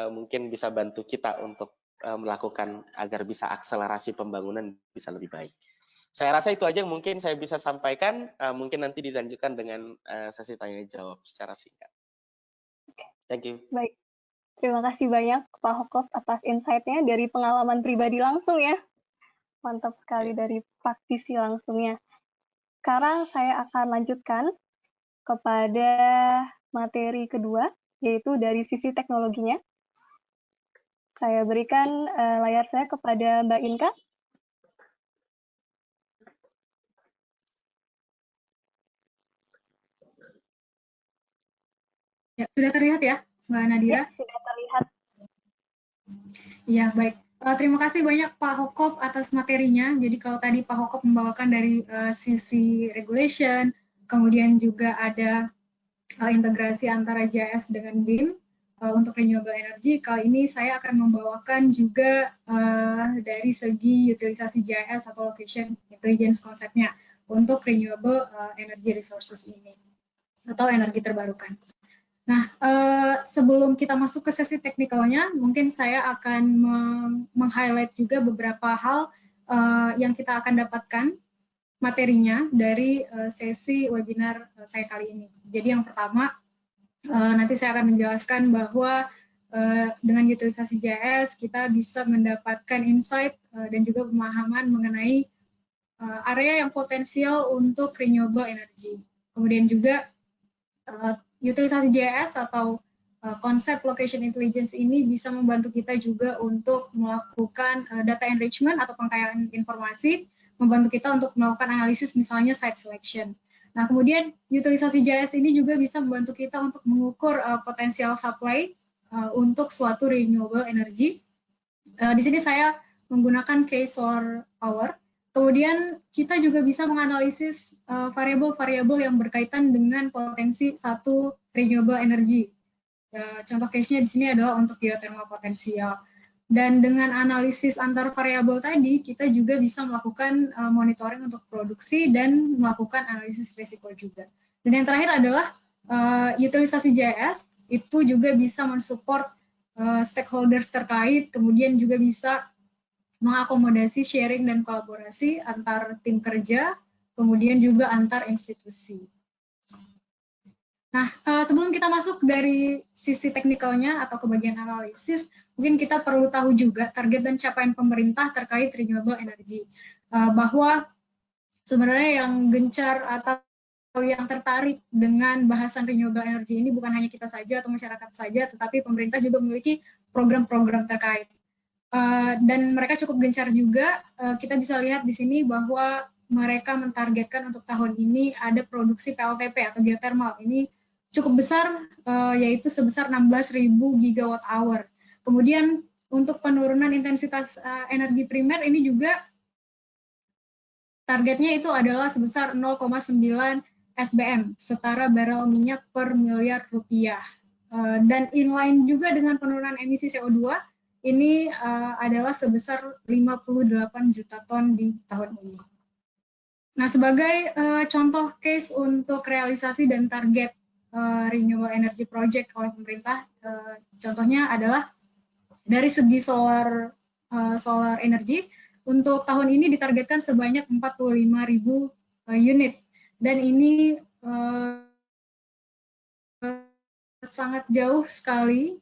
mungkin bisa bantu kita untuk melakukan agar bisa akselerasi pembangunan bisa lebih baik. Saya rasa itu aja yang mungkin saya bisa sampaikan, mungkin nanti dilanjutkan dengan sesi tanya jawab secara singkat. Thank you. Baik, terima kasih banyak Pak Hokop atas insight-nya dari pengalaman pribadi langsung ya. Mantap sekali dari praktisi langsungnya. Sekarang saya akan lanjutkan kepada materi kedua, yaitu dari sisi teknologinya. Saya berikan layar saya kepada Mbak Inka. Ya, sudah terlihat ya, Mbak Nadira? Ya, sudah terlihat. Ya, baik. Terima kasih banyak Pak Hokop atas materinya. Jadi kalau tadi Pak Hokop membawakan dari sisi regulation, kemudian juga ada integrasi antara GIS dengan BIM untuk renewable energy. Kali ini saya akan membawakan juga dari segi utilisasi GIS atau location intelligence konsepnya untuk renewable energy resources ini atau energi terbarukan. Nah, sebelum kita masuk ke sesi teknikalnya, mungkin saya akan meng-highlight juga beberapa hal yang kita akan dapatkan materinya dari sesi webinar saya kali ini. Jadi yang pertama, nanti saya akan menjelaskan bahwa dengan utilisasi JS kita bisa mendapatkan insight dan juga pemahaman mengenai area yang potensial untuk renewable energy. Kemudian juga utilisasi JS atau konsep location intelligence ini bisa membantu kita juga untuk melakukan data enrichment atau pengkayaan informasi, membantu kita untuk melakukan analisis misalnya site selection. Nah, kemudian utilisasi JS ini juga bisa membantu kita untuk mengukur potensial supply untuk suatu renewable energy. Di sini saya menggunakan case solar power. Kemudian kita juga bisa menganalisis variabel-variabel yang berkaitan dengan potensi satu renewable energy. Contoh case-nya di sini adalah untuk geothermal potensial. Dan dengan analisis antar variabel tadi, kita juga bisa melakukan monitoring untuk produksi dan melakukan analisis risiko juga. Dan yang terakhir adalah utilisasi JS, itu juga bisa mensupport stakeholders terkait, kemudian juga bisa mengakomodasi sharing dan kolaborasi antar tim kerja, kemudian juga antar institusi. Nah, sebelum kita masuk dari sisi teknikalnya atau ke bagian analisis, mungkin kita perlu tahu juga target dan capaian pemerintah terkait renewable energy. Bahwa sebenarnya yang gencar atau yang tertarik dengan bahasan renewable energy ini bukan hanya kita saja atau masyarakat saja, tetapi pemerintah juga memiliki program-program terkait. Dan mereka cukup gencar juga. Kita bisa lihat di sini bahwa mereka mentargetkan untuk tahun ini ada produksi PLTP atau geothermal. Ini cukup besar, yaitu sebesar 16.000 gigawatt hour. Kemudian untuk penurunan intensitas energi primer ini juga targetnya itu adalah sebesar 0,9 SBM, setara barrel minyak per miliar rupiah. Dan inline juga dengan penurunan emisi CO2, ini adalah sebesar 58 juta ton di tahun ini. Nah, sebagai contoh case untuk realisasi dan target renewable energy project oleh pemerintah, contohnya adalah dari segi solar energy, untuk tahun ini ditargetkan sebanyak 45.000 unit, dan ini sangat jauh sekali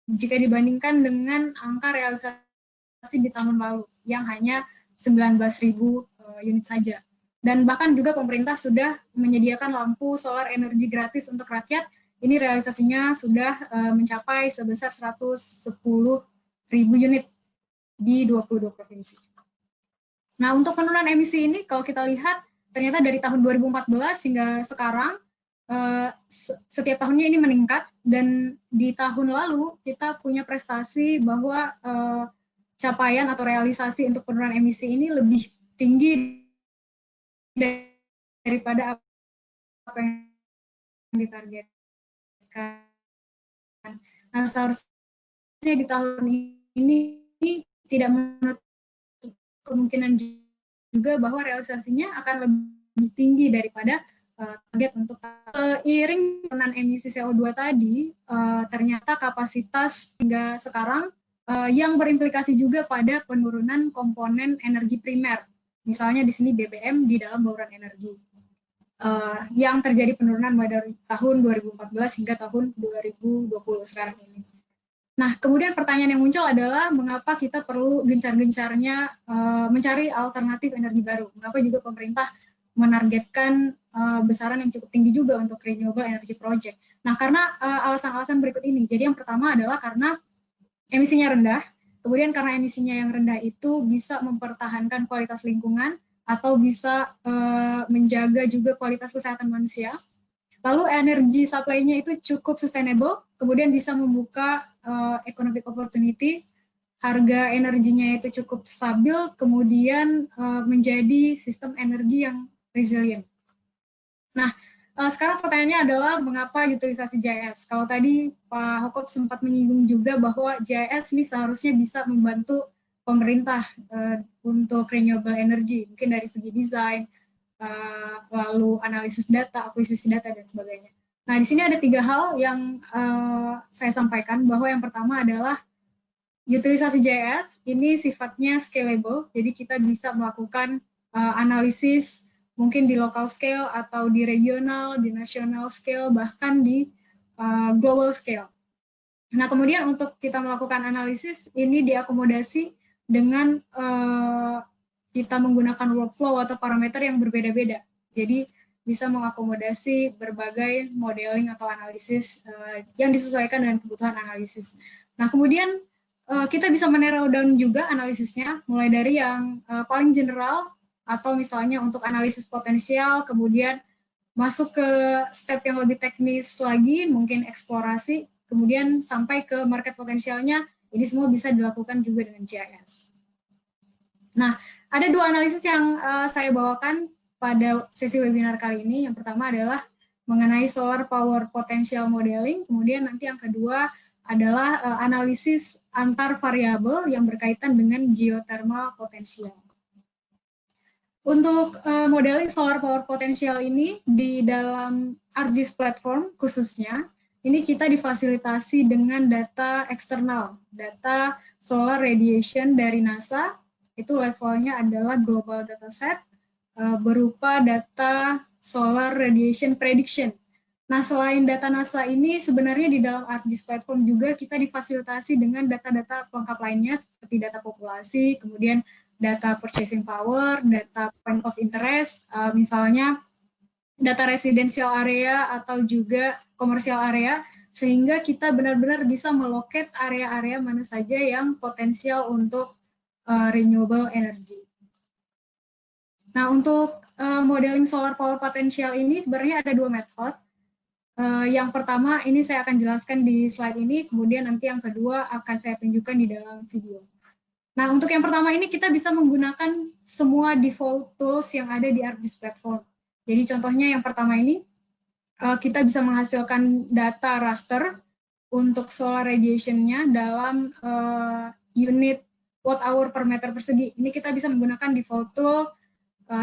jika dibandingkan dengan angka realisasi di tahun lalu yang hanya 19.000 unit saja. Dan bahkan juga pemerintah sudah menyediakan lampu solar energi gratis untuk rakyat. Ini realisasinya sudah mencapai sebesar 110.000 unit di 22 provinsi. Nah, untuk penurunan emisi ini kalau kita lihat ternyata dari tahun 2014 hingga sekarang setiap tahunnya ini meningkat, dan di tahun lalu kita punya prestasi bahwa capaian atau realisasi untuk penurunan emisi ini lebih tinggi daripada apa yang ditargetkan. Nah, seharusnya di tahun ini tidak menutup kemungkinan juga bahwa realisasinya akan lebih tinggi daripada target untuk seiring penurunan emisi CO2 tadi, ternyata kapasitas hingga sekarang yang berimplikasi juga pada penurunan komponen energi primer. Misalnya di sini BBM di dalam bauran energi. Yang terjadi penurunan dari tahun 2014 hingga tahun 2020 sekarang ini. Nah, kemudian pertanyaan yang muncul adalah mengapa kita perlu gencar-gencarnya mencari alternatif energi baru? Mengapa juga pemerintah menargetkan besaran yang cukup tinggi juga untuk renewable energy project? Nah, karena alasan-alasan berikut ini. Jadi yang pertama adalah karena emisinya rendah, kemudian karena emisinya yang rendah itu bisa mempertahankan kualitas lingkungan atau bisa menjaga juga kualitas kesehatan manusia. Lalu energi supply-nya itu cukup sustainable, kemudian bisa membuka economic opportunity, harga energinya itu cukup stabil, kemudian menjadi sistem energi yang resilient. Nah, sekarang pertanyaannya adalah mengapa utilisasi JS? Kalau tadi Pak Hokop sempat menyinggung juga bahwa JS ini seharusnya bisa membantu pemerintah untuk renewable energy, mungkin dari segi desain, lalu analisis data, akuisisi data, dan sebagainya. Nah, di sini ada 3 hal yang saya sampaikan, bahwa yang pertama adalah utilisasi GIS ini sifatnya scalable, jadi kita bisa melakukan analisis mungkin di local scale atau di regional, di national scale, bahkan di global scale. Nah, kemudian untuk kita melakukan analisis ini diakomodasi dengan kita menggunakan workflow atau parameter yang berbeda-beda. Jadi bisa mengakomodasi berbagai modeling atau analisis yang disesuaikan dengan kebutuhan analisis. Nah, kemudian kita bisa menarrow down juga analisisnya, mulai dari yang paling general, atau misalnya untuk analisis potensial, kemudian masuk ke step yang lebih teknis lagi, mungkin eksplorasi, kemudian sampai ke market potensialnya, ini semua bisa dilakukan juga dengan GIS. Nah, ada 2 analisis yang saya bawakan pada sesi webinar kali ini. Yang pertama adalah mengenai solar power potential modeling, kemudian nanti yang kedua adalah analisis antar variabel yang berkaitan dengan geothermal potensial. Untuk modeling solar power potential ini di dalam ArcGIS platform khususnya, ini kita difasilitasi dengan data eksternal, data solar radiation dari NASA, itu levelnya adalah global dataset, berupa data solar radiation prediction. Nah, selain data NASA ini, sebenarnya di dalam ArcGIS platform juga kita difasilitasi dengan data-data pelengkap lainnya, seperti data populasi, kemudian data purchasing power, data point of interest, misalnya data residential area atau juga commercial area, sehingga kita benar-benar bisa meloket area-area mana saja yang potensial untuk renewable energy. Nah, untuk modeling solar power potential ini sebenarnya ada 2 metode. Yang pertama ini saya akan jelaskan di slide ini, kemudian nanti yang kedua akan saya tunjukkan di dalam video. Nah, untuk yang pertama ini kita bisa menggunakan semua default tools yang ada di ArcGIS platform. Jadi contohnya yang pertama ini, kita bisa menghasilkan data raster untuk solar radiation-nya dalam unit watt hour per meter persegi. Ini kita bisa menggunakan default tool,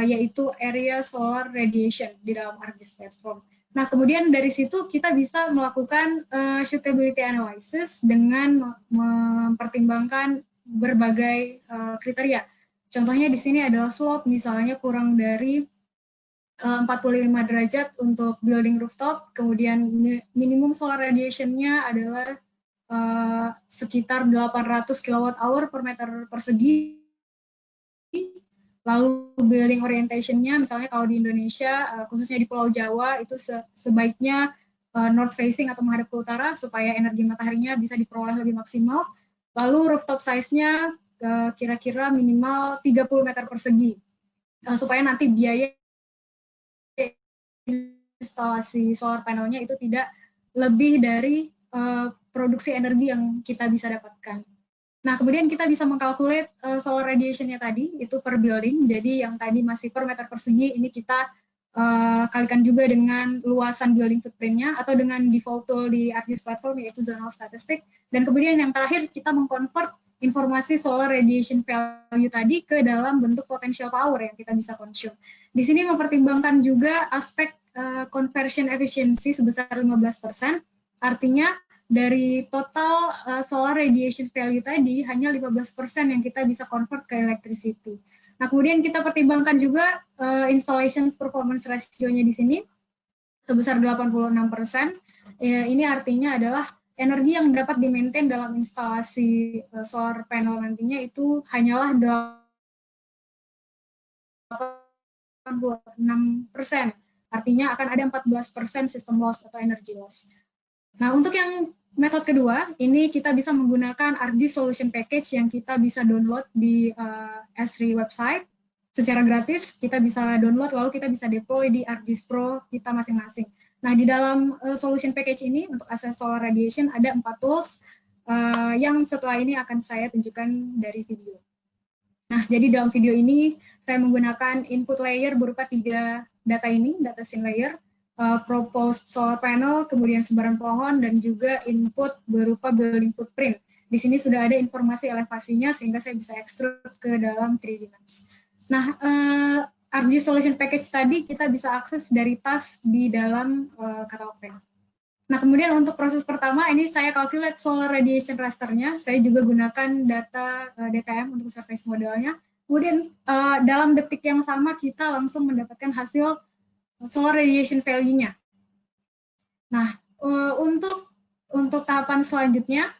yaitu area solar radiation di dalam ArcGIS platform. Nah, kemudian dari situ kita bisa melakukan suitability analysis dengan mempertimbangkan berbagai kriteria. Contohnya di sini adalah slope, misalnya kurang dari 45 derajat untuk building rooftop, kemudian minimum solar radiation-nya adalah sekitar 800 kWh per meter persegi. Lalu building orientation-nya, misalnya kalau di Indonesia, khususnya di Pulau Jawa, itu sebaiknya north facing atau menghadap ke utara, supaya energi mataharinya bisa diperoleh lebih maksimal. Lalu rooftop size-nya kira-kira minimal 30 meter persegi, supaya nanti biaya instalasi solar panelnya itu tidak lebih dari produksi energi yang kita bisa dapatkan. Nah, kemudian kita bisa mengkalkulate solar radiation-nya tadi, itu per building, jadi yang tadi masih per meter persegi, ini kita kalikan juga dengan luasan building footprint-nya, atau dengan default tool di ArcGIS platform, yaitu zonal statistic. Dan kemudian yang terakhir, kita mengkonvert informasi solar radiation value tadi ke dalam bentuk potential power yang kita bisa consume. Di sini mempertimbangkan juga aspek conversion efficiency sebesar 15%, artinya dari total solar radiation value tadi, hanya 15% yang kita bisa convert ke electricity. Nah, kemudian kita pertimbangkan juga installation performance ratio-nya di sini sebesar 86%. Ini artinya adalah energi yang dapat di-maintain dalam instalasi solar panel nantinya itu hanyalah 86%. Artinya akan ada 14% system loss atau energy loss. Nah, untuk yang metode kedua, ini kita bisa menggunakan ArcGIS Solution Package yang kita bisa download di Esri website secara gratis. Kita bisa download, lalu kita bisa deploy di ArcGIS Pro kita masing-masing. Nah, di dalam Solution Package ini, untuk assess solar radiation, ada 4 tools yang setelah ini akan saya tunjukkan dari video. Nah, jadi dalam video ini, saya menggunakan input layer berupa 3 data ini, data scene layer, proposed solar panel, kemudian sebaran pohon, dan juga input berupa building footprint. Di sini sudah ada informasi elevasinya, sehingga saya bisa extrude ke dalam 3D maps. Nah, ArcGIS Solution Package tadi kita bisa akses dari task di dalam katalog panel. Nah, kemudian untuk proses pertama, ini saya calculate solar radiation rasternya. Saya juga gunakan data DTM untuk surface modelnya. Kemudian dalam detik yang sama kita langsung mendapatkan hasil solar radiation value-nya. Nah, untuk tahapan selanjutnya,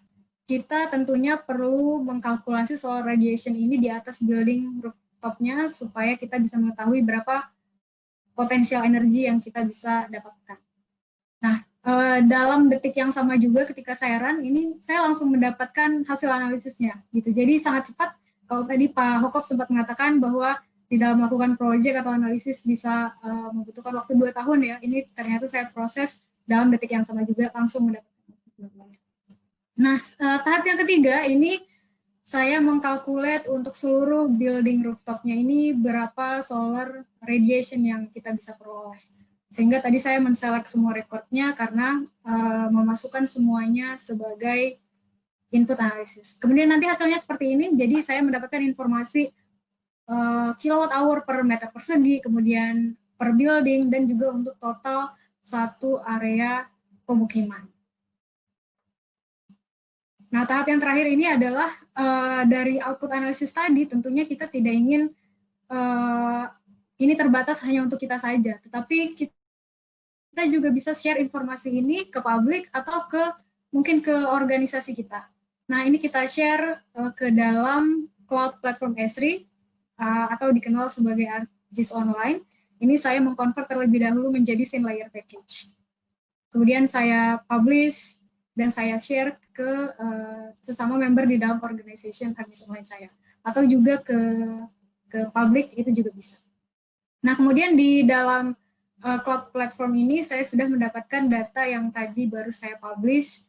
kita tentunya perlu mengkalkulasi solar radiation ini di atas building rooftop-nya supaya kita bisa mengetahui berapa potensial energi yang kita bisa dapatkan. Nah, dalam detik yang sama juga ketika saya run, ini saya langsung mendapatkan hasil analisisnya. Gitu. Jadi sangat cepat. Kalau tadi Pak Hokop sempat mengatakan bahwa di dalam melakukan proyek atau analisis bisa membutuhkan waktu 2 tahun ya. Ini ternyata saya proses dalam detik yang sama juga langsung mendapatkan. Nah, tahap yang ketiga ini saya mengkalkulate untuk seluruh building rooftopnya ini berapa solar radiation yang kita bisa peroleh. Sehingga tadi saya men-select semua recordnya karena memasukkan semuanya sebagai input analisis. Kemudian nanti hasilnya seperti ini, jadi saya mendapatkan informasi kilowatt hour per meter persegi, kemudian per building, dan juga untuk total satu area pemukiman. Nah, tahap yang terakhir ini adalah dari output analisis tadi, tentunya kita tidak ingin ini terbatas hanya untuk kita saja, tetapi kita juga bisa share informasi ini ke publik atau mungkin ke organisasi kita. Nah, ini kita share ke dalam cloud platform Esri atau dikenal sebagai ArcGIS Online. Ini saya mengkonvert terlebih dahulu menjadi scene layer package. Kemudian saya publish dan saya share ke sesama member di dalam organization ArcGIS Online saya, atau juga ke publik, itu juga bisa. Nah, kemudian di dalam cloud platform ini saya sudah mendapatkan data yang tadi baru saya publish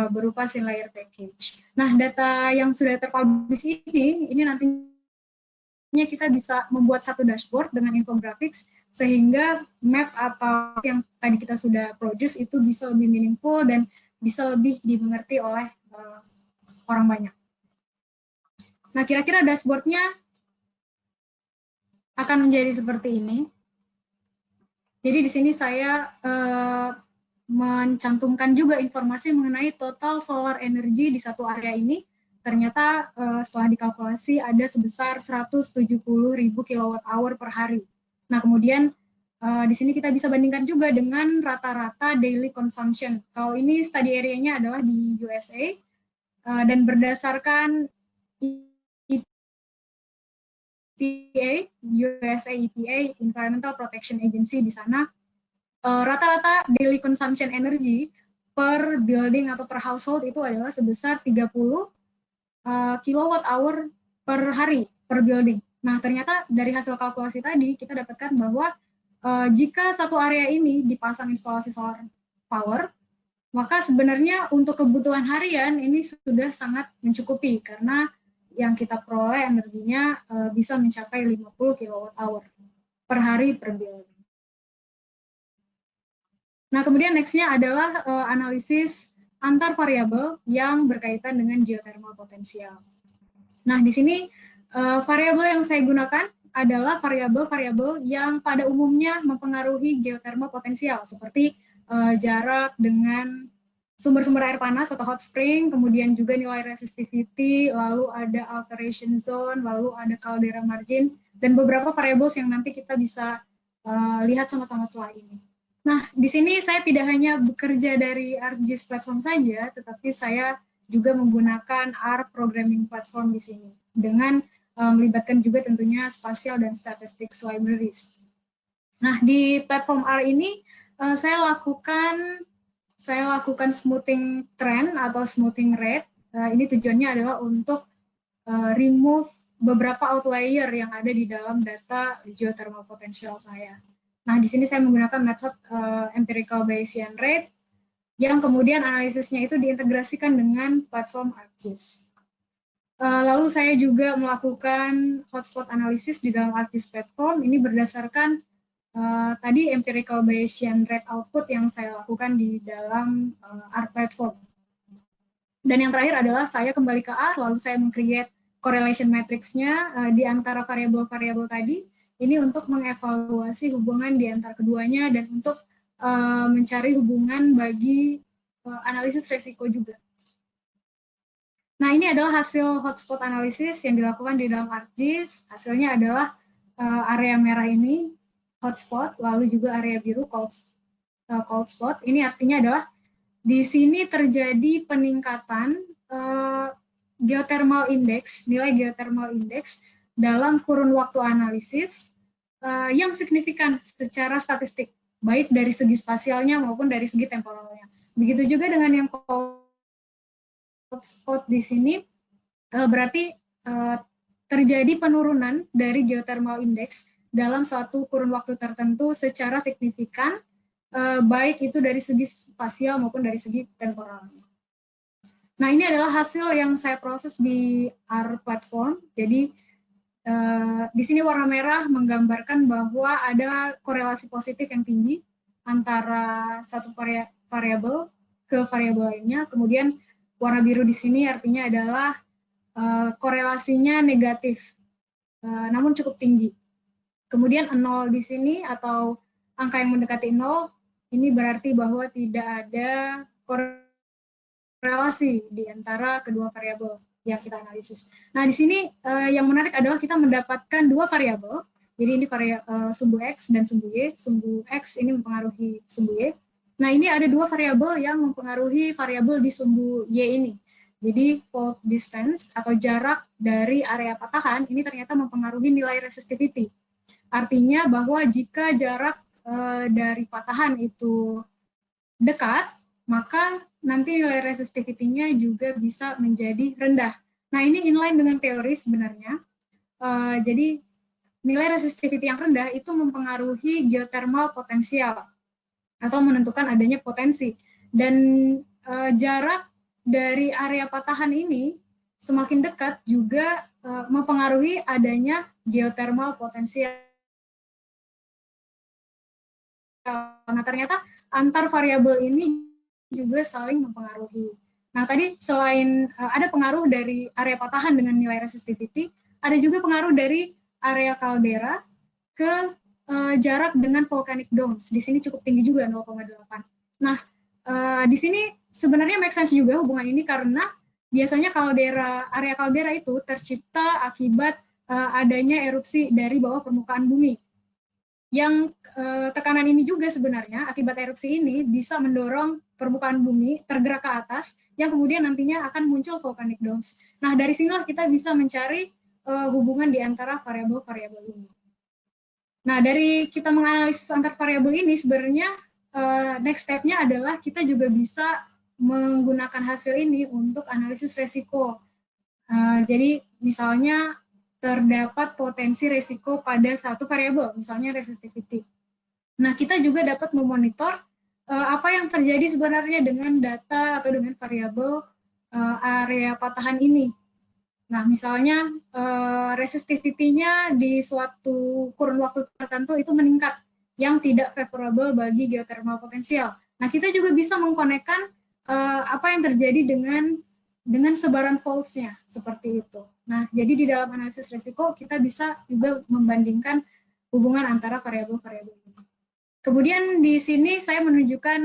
berupa scene layer package. Nah, data yang sudah terpublish ini nantinya kita bisa membuat satu dashboard dengan infographics sehingga map atau yang tadi kita sudah produce itu bisa lebih meaningful dan bisa lebih dimengerti oleh orang banyak. Nah, kira-kira dashboardnya akan menjadi seperti ini. Jadi di sini saya mencantumkan juga informasi mengenai total solar energy di satu area ini. Ternyata setelah dikalkulasi ada sebesar 170.000 kWh per hari. Nah, kemudian di sini kita bisa bandingkan juga dengan rata-rata daily consumption. Kalau ini study area-nya adalah di USA dan berdasarkan EPA, USA EPA, Environmental Protection Agency di sana, rata-rata daily consumption energy per building atau per household itu adalah sebesar 30 kWh per hari per building. Nah, ternyata dari hasil kalkulasi tadi kita dapatkan bahwa jika satu area ini dipasang instalasi solar power, maka sebenarnya untuk kebutuhan harian ini sudah sangat mencukupi karena yang kita peroleh energinya bisa mencapai 50 kWh per hari per building. Nah, kemudian next-nya adalah analisis antar variabel yang berkaitan dengan geothermal potensial. Nah, di sini variabel yang saya gunakan adalah variabel-variabel yang pada umumnya mempengaruhi geothermal potensial, seperti jarak dengan sumber-sumber air panas atau hot spring, kemudian juga nilai resistivity, lalu ada alteration zone, lalu ada caldera margin, dan beberapa variabel yang nanti kita bisa lihat sama-sama setelah ini. Nah, di sini saya tidak hanya bekerja dari ArcGIS platform saja, tetapi saya juga menggunakan R programming platform di sini dengan melibatkan juga tentunya spatial dan statistics libraries. Nah, di platform R ini saya lakukan smoothing trend atau smoothing rate. Ini tujuannya adalah untuk remove beberapa outlier yang ada di dalam data geothermal potential saya. Nah, di sini saya menggunakan metode empirical Bayesian rate yang kemudian analisisnya itu diintegrasikan dengan platform ArcGIS. Lalu saya juga melakukan hotspot analisis di dalam ArcGIS platform. Ini berdasarkan tadi empirical Bayesian rate output yang saya lakukan di dalam R platform. Dan yang terakhir adalah saya kembali ke R, lalu saya meng-create correlation matrix-nya di antara variabel-variabel tadi. Ini untuk mengevaluasi hubungan di antara keduanya dan untuk mencari hubungan bagi analisis resiko juga. Nah, ini adalah hasil hotspot analisis yang dilakukan di dalam ArcGIS. Hasilnya adalah area merah ini hotspot, lalu juga area biru cold spot. Ini artinya adalah di sini terjadi peningkatan geothermal index, nilai geothermal index dalam kurun waktu analisis yang signifikan secara statistik, baik dari segi spasialnya maupun dari segi temporalnya. Begitu juga dengan yang cold spot di sini, berarti terjadi penurunan dari geothermal index dalam suatu kurun waktu tertentu secara signifikan, baik itu dari segi spasial maupun dari segi temporalnya. Nah, ini adalah hasil yang saya proses di R platform. Jadi di sini warna merah menggambarkan bahwa ada korelasi positif yang tinggi antara satu variabel ke variabel lainnya. Kemudian warna biru di sini artinya adalah korelasinya negatif, namun cukup tinggi. Kemudian 0 di sini atau angka yang mendekati 0, ini berarti bahwa tidak ada korelasi di antara kedua variabel yang kita analisis. Nah, di sini yang menarik adalah kita mendapatkan dua variabel. Jadi ini sumbu X dan sumbu Y. Sumbu X ini mempengaruhi sumbu Y. Nah, ini ada dua variabel yang mempengaruhi variabel di sumbu Y ini. Jadi fault distance atau jarak dari area patahan ini ternyata mempengaruhi nilai resistivity. Artinya bahwa jika jarak dari patahan itu dekat, maka nanti nilai resistivity-nya juga bisa menjadi rendah. Nah, ini inline dengan teori sebenarnya. Jadi nilai resistivity yang rendah itu mempengaruhi geothermal potensial atau menentukan adanya potensi. Dan jarak dari area patahan ini semakin dekat juga mempengaruhi adanya geothermal potensial. Nah, ternyata antar variabel ini juga saling mempengaruhi. Nah, tadi selain ada pengaruh dari area patahan dengan nilai resistivity, ada juga pengaruh dari area kaldera ke jarak dengan volcanic domes. Di sini cukup tinggi juga, 0,8. Nah, di sini sebenarnya make sense juga hubungan ini karena biasanya area kaldera itu tercipta akibat adanya erupsi dari bawah permukaan bumi. Yang tekanan ini juga sebenarnya akibat erupsi ini bisa mendorong permukaan bumi tergerak ke atas yang kemudian nantinya akan muncul volcanic domes. Nah, dari sinilah kita bisa mencari hubungan di antara variabel-variabel ini. Nah, dari kita menganalisis antar variabel ini sebenarnya next step-nya adalah kita juga bisa menggunakan hasil ini untuk analisis resiko. Jadi misalnya terdapat potensi resiko pada satu variabel, misalnya resistivity. Nah, kita juga dapat memonitor apa yang terjadi sebenarnya dengan data atau dengan variabel area patahan ini. Nah, misalnya resistivity-nya di suatu kurun waktu tertentu itu meningkat, yang tidak favorable bagi geothermal potensial. Nah, kita juga bisa mengkonekkan apa yang terjadi dengan sebaran faults-nya, seperti itu. Nah, jadi di dalam analisis risiko, kita bisa juga membandingkan hubungan antara variabel-variabel ini. Kemudian di sini saya menunjukkan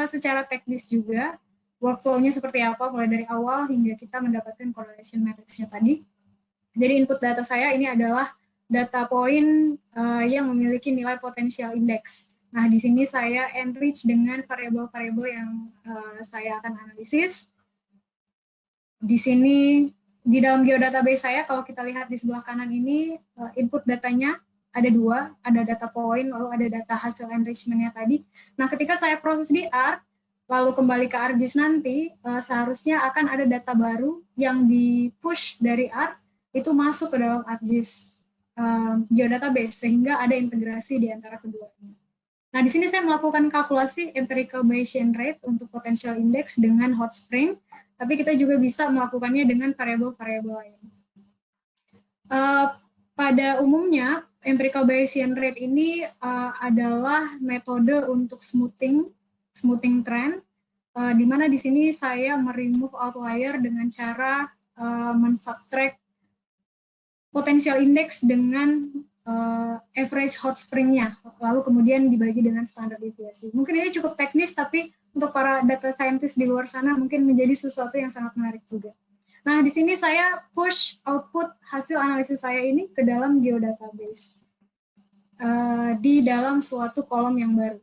secara teknis juga workflow-nya seperti apa, mulai dari awal hingga kita mendapatkan correlation matrix-nya tadi. Jadi input data saya ini adalah data point yang memiliki nilai potential index. Nah, di sini saya enrich dengan variabel-variabel yang saya akan analisis. Di sini, di dalam geodatabase saya, kalau kita lihat di sebelah kanan ini, input datanya ada dua, ada data point, lalu ada data hasil enrichment-nya tadi. Nah, ketika saya proses di R, lalu kembali ke ArcGIS nanti, seharusnya akan ada data baru yang di-push dari R, itu masuk ke dalam ArcGIS geodatabase, sehingga ada integrasi di antara keduanya. Nah, di sini saya melakukan kalkulasi empirical Bayesian rate untuk potential index dengan hot spring, tapi kita juga bisa melakukannya dengan variabel-variabel lain. Pada umumnya, empirical Bayesian rate ini adalah metode untuk smoothing trend, di mana di sini saya meremove outlier dengan cara mensubtract potential index dengan average hot spring-nya, lalu kemudian dibagi dengan standar deviasi. Mungkin ini cukup teknis, tapi untuk para data scientist di luar sana mungkin menjadi sesuatu yang sangat menarik juga. Nah, di sini saya push output hasil analisis saya ini ke dalam geodatabase di dalam suatu kolom yang baru,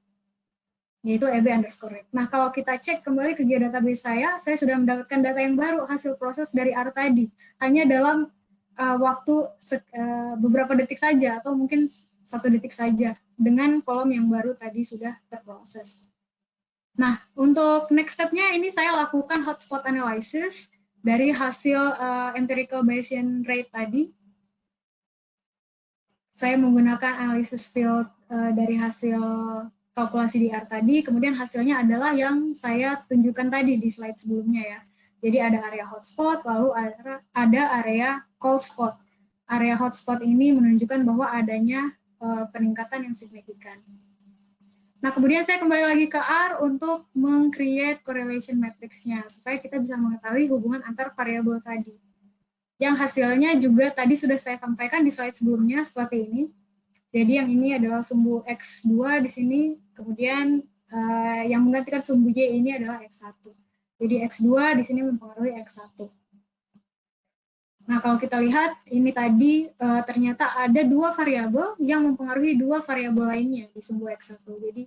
yaitu EB_rect. Nah, kalau kita cek kembali ke geodatabase saya sudah mendapatkan data yang baru hasil proses dari R tadi, hanya dalam waktu beberapa detik saja atau mungkin 1 detik saja dengan kolom yang baru tadi sudah terproses. Nah, untuk next step-nya ini saya lakukan hotspot analysis dari hasil empirical Bayesian rate tadi. Saya menggunakan analisis field dari hasil kalkulasi di R tadi, kemudian hasilnya adalah yang saya tunjukkan tadi di slide sebelumnya ya. Jadi ada area hotspot, lalu ada area cold spot. Area hotspot ini menunjukkan bahwa adanya peningkatan yang signifikan. Nah, kemudian saya kembali lagi ke R untuk meng-create correlation matrix-nya, supaya kita bisa mengetahui hubungan antar variabel tadi. Yang hasilnya juga tadi sudah saya sampaikan di slide sebelumnya seperti ini. Jadi yang ini adalah sumbu X2 di sini, kemudian yang menggantikan sumbu Y ini adalah X1. Jadi X2 di sini mempengaruhi X1. Nah, kalau kita lihat ini tadi ternyata ada 2 variabel yang mempengaruhi 2 variabel lainnya di sumbu X1. Jadi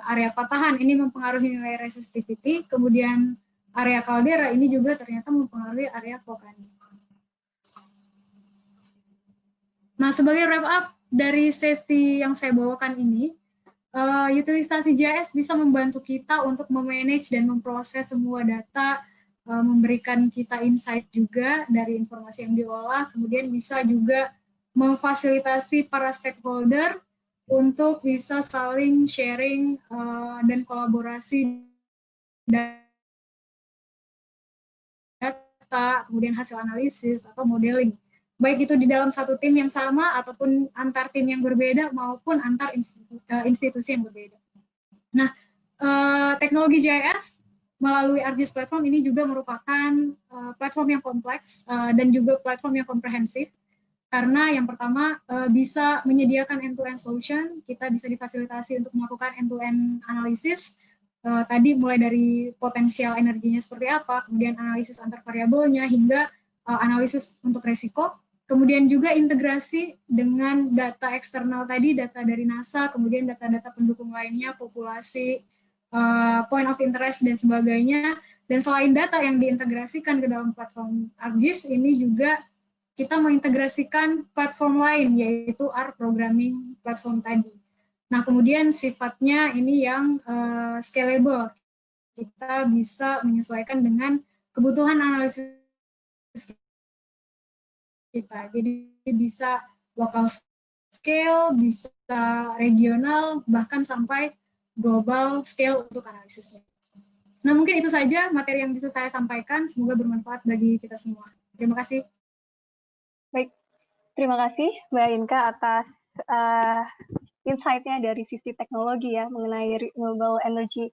area patahan ini mempengaruhi nilai resistivity, kemudian area kaldera ini juga ternyata mempengaruhi area volkanik. Nah, sebagai wrap up dari sesi yang saya bawakan ini, utilisasi GIS bisa membantu kita untuk memanage dan memproses semua data, memberikan kita insight juga dari informasi yang diolah, kemudian bisa juga memfasilitasi para stakeholder untuk bisa saling sharing dan kolaborasi data, kemudian hasil analisis atau modeling. Baik itu di dalam satu tim yang sama ataupun antar tim yang berbeda maupun antar institusi yang berbeda. Nah, teknologi GIS melalui ArcGIS platform ini juga merupakan platform yang kompleks dan juga platform yang komprehensif. Karena yang pertama bisa menyediakan end-to-end solution, kita bisa difasilitasi untuk melakukan end-to-end analisis, tadi mulai dari potensial energinya seperti apa, kemudian analisis antar variabelnya, hingga analisis untuk resiko, kemudian juga integrasi dengan data eksternal tadi, data dari NASA, kemudian data-data pendukung lainnya, populasi, point of interest, dan sebagainya. Dan selain data yang diintegrasikan ke dalam platform ArcGIS, ini juga kita mengintegrasikan platform lain, yaitu R programming platform tadi. Nah, kemudian sifatnya ini yang scalable. Kita bisa menyesuaikan dengan kebutuhan analisis kita. Jadi bisa local scale, bisa regional, bahkan sampai global scale untuk analisisnya. Nah, mungkin itu saja materi yang bisa saya sampaikan. Semoga bermanfaat bagi kita semua. Terima kasih. Baik, terima kasih Mbak Inka atas insight-nya dari sisi teknologi ya mengenai renewable energy.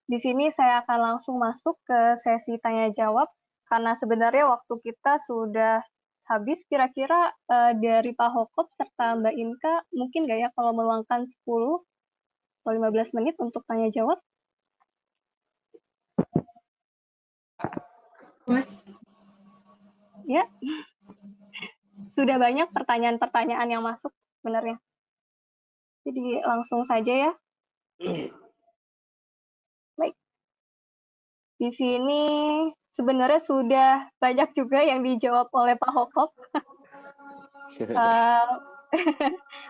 Di sini saya akan langsung masuk ke sesi tanya jawab karena sebenarnya waktu kita sudah habis. Kira-kira dari Pak Hokop serta Mbak Inka mungkin nggak ya kalau meluangkan 10 atau 15 menit untuk tanya jawab? Ya, sudah banyak pertanyaan-pertanyaan yang masuk sebenarnya. Jadi langsung saja ya. Baik. Di sini sebenarnya sudah banyak juga yang dijawab oleh Pak Hokop.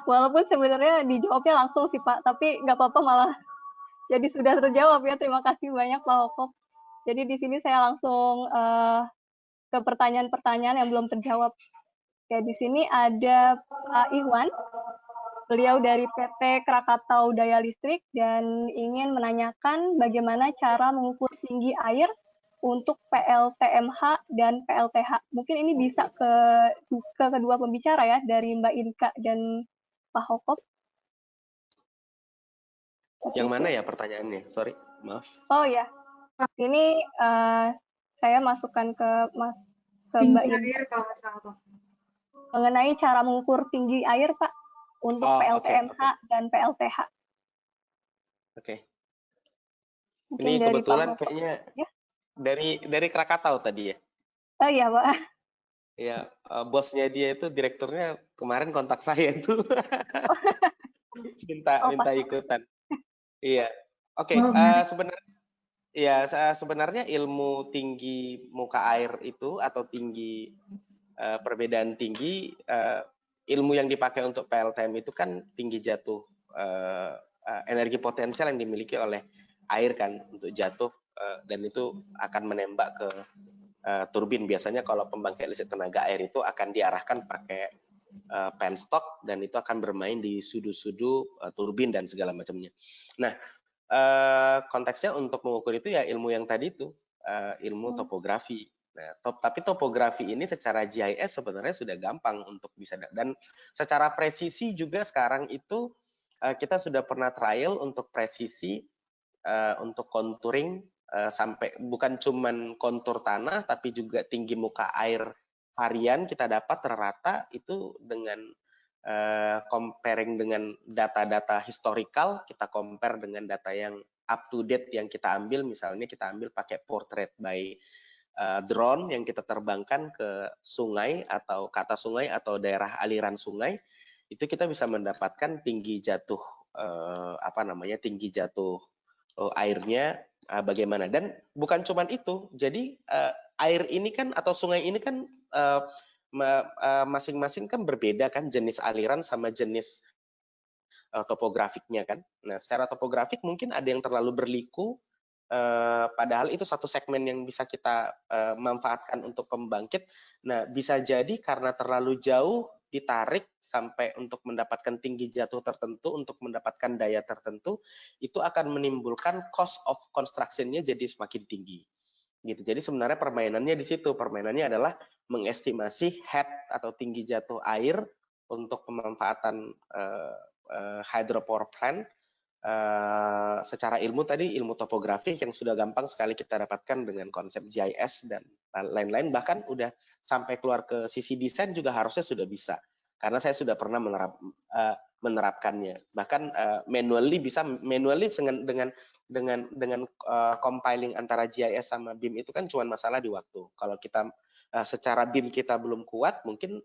Walaupun sebenarnya dijawabnya langsung sih Pak, tapi nggak apa-apa malah jadi sudah terjawab ya. Terima kasih banyak Pak Hokop. Jadi di sini saya langsung ke pertanyaan-pertanyaan yang belum terjawab. Ya, di sini ada Pak Iwan. Beliau dari PT Krakatau Daya Listrik dan ingin menanyakan bagaimana cara mengukur tinggi air untuk PLTMH dan PLTH. Mungkin ini bisa ke kedua pembicara ya, dari Mbak Inka dan Pak Hokop. Yang mana ya pertanyaannya? Sorry, maaf. Oh ya, ini saya masukkan ke Mbak Inka. mengenai cara mengukur tinggi air, Pak, untuk PLTMH dan PLTH. Oke. Mungkin Ini dari kebetulan Pak kayaknya ya? dari Krakatau tadi ya. Oh iya, Pak. Ya, bosnya dia itu direkturnya kemarin kontak saya tuh minta ikutan. Iya. Oke, sebenarnya ya sebenarnya ilmu tinggi muka air itu atau tinggi perbedaan tinggi ilmu yang dipakai untuk PLTM itu kan tinggi jatuh energi potensial yang dimiliki oleh air kan untuk jatuh dan itu akan menembak ke turbin. Biasanya kalau pembangkit listrik tenaga air itu akan diarahkan pakai penstock dan itu akan bermain di sudu-sudu turbin dan segala macamnya. Nah, konteksnya untuk mengukur itu ya ilmu yang tadi itu ilmu topografi. Nah, tapi topografi ini secara GIS sebenarnya sudah gampang untuk bisa, dan secara presisi juga sekarang itu kita sudah pernah trial untuk presisi untuk contouring sampai bukan cuman kontur tanah tapi juga tinggi muka air harian kita dapat rata itu dengan comparing dengan data-data historical, kita compare dengan data yang up to date yang kita ambil, misalnya kita ambil pakai portrait by drone yang kita terbangkan ke sungai atau ke atas sungai atau daerah aliran sungai, itu kita bisa mendapatkan tinggi jatuh tinggi jatuh airnya bagaimana. Dan bukan cuma itu, jadi air ini kan atau sungai ini kan masing-masing kan berbeda kan jenis aliran sama jenis topografiknya kan. Nah, secara topografik mungkin ada yang terlalu berliku, padahal itu satu segmen yang bisa kita manfaatkan untuk pembangkit. Nah, bisa jadi karena terlalu jauh ditarik sampai untuk mendapatkan tinggi jatuh tertentu, untuk mendapatkan daya tertentu, itu akan menimbulkan cost of construction-nya jadi semakin tinggi. Gitu. Jadi sebenarnya permainannya di situ. Permainannya adalah mengestimasi head atau tinggi jatuh air untuk pemanfaatan hydropower plant secara ilmu tadi, ilmu topografi yang sudah gampang sekali kita dapatkan dengan konsep GIS dan lain-lain, bahkan udah sampai keluar ke sisi desain juga harusnya sudah bisa, karena saya sudah pernah menerapkannya. Bahkan manually bisa dengan compiling antara GIS sama BIM itu kan cuma masalah di waktu. Kalau kita secara BIM kita belum kuat, mungkin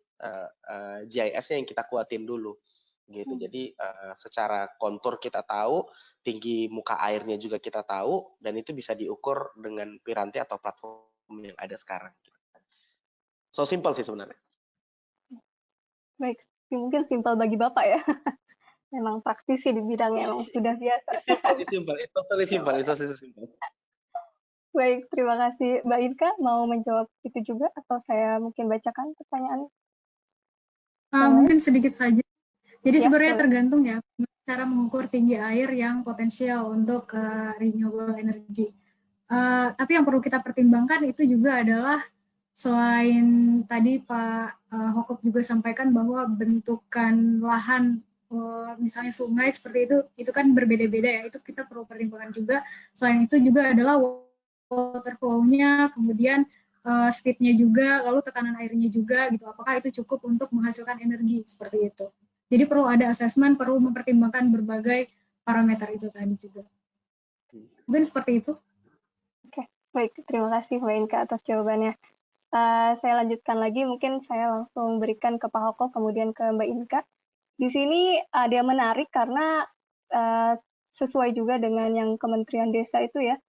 GIS-nya yang kita kuatin dulu. Gitu. Jadi secara kontur kita tahu, tinggi muka airnya juga kita tahu, dan itu bisa diukur dengan piranti atau platform yang ada sekarang. So simple sih sebenarnya. Baik, mungkin simpel bagi Bapak ya. Memang praktisi di bidangnya, memang sudah biasa. It's simple. It's totally simple. It's so simple. Baik, terima kasih. Mbak Inka, mau menjawab itu juga atau saya mungkin bacakan pertanyaan? Mungkin sedikit saja. Jadi ya, sebenarnya boleh. tergantung ya cara mengukur tinggi air yang potensial untuk renewable energy. Tapi yang perlu kita pertimbangkan itu juga adalah selain tadi Pak Hokop juga sampaikan bahwa bentukan lahan misalnya sungai seperti itu kan berbeda-beda ya, itu kita perlu pertimbangkan juga. Selain itu juga adalah water flow-nya, kemudian speed-nya juga, lalu tekanan airnya juga gitu. Apakah itu cukup untuk menghasilkan energi seperti itu? Jadi perlu ada assessment, perlu mempertimbangkan berbagai parameter itu tadi juga. Mungkin seperti itu. Oke, baik. Terima kasih Mbak Inka atas jawabannya. Saya lanjutkan lagi, mungkin saya langsung berikan ke Pak Hoko, kemudian ke Mbak Inka. Di sini ada yang menarik karena sesuai juga dengan yang Kementerian Desa itu ya.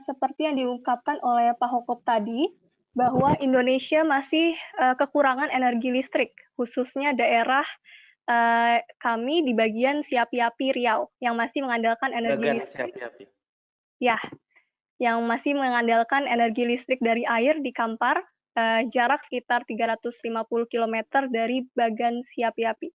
Seperti yang diungkapkan oleh Pak Hoko tadi, bahwa Indonesia masih kekurangan energi listrik, khususnya daerah kami di bagian Siapi-Api Riau yang masih mengandalkan energi listrik. Siapi-api. Ya, yang masih mengandalkan energi listrik dari air di Kampar, jarak sekitar 350 km dari Bagan Siapi-Api.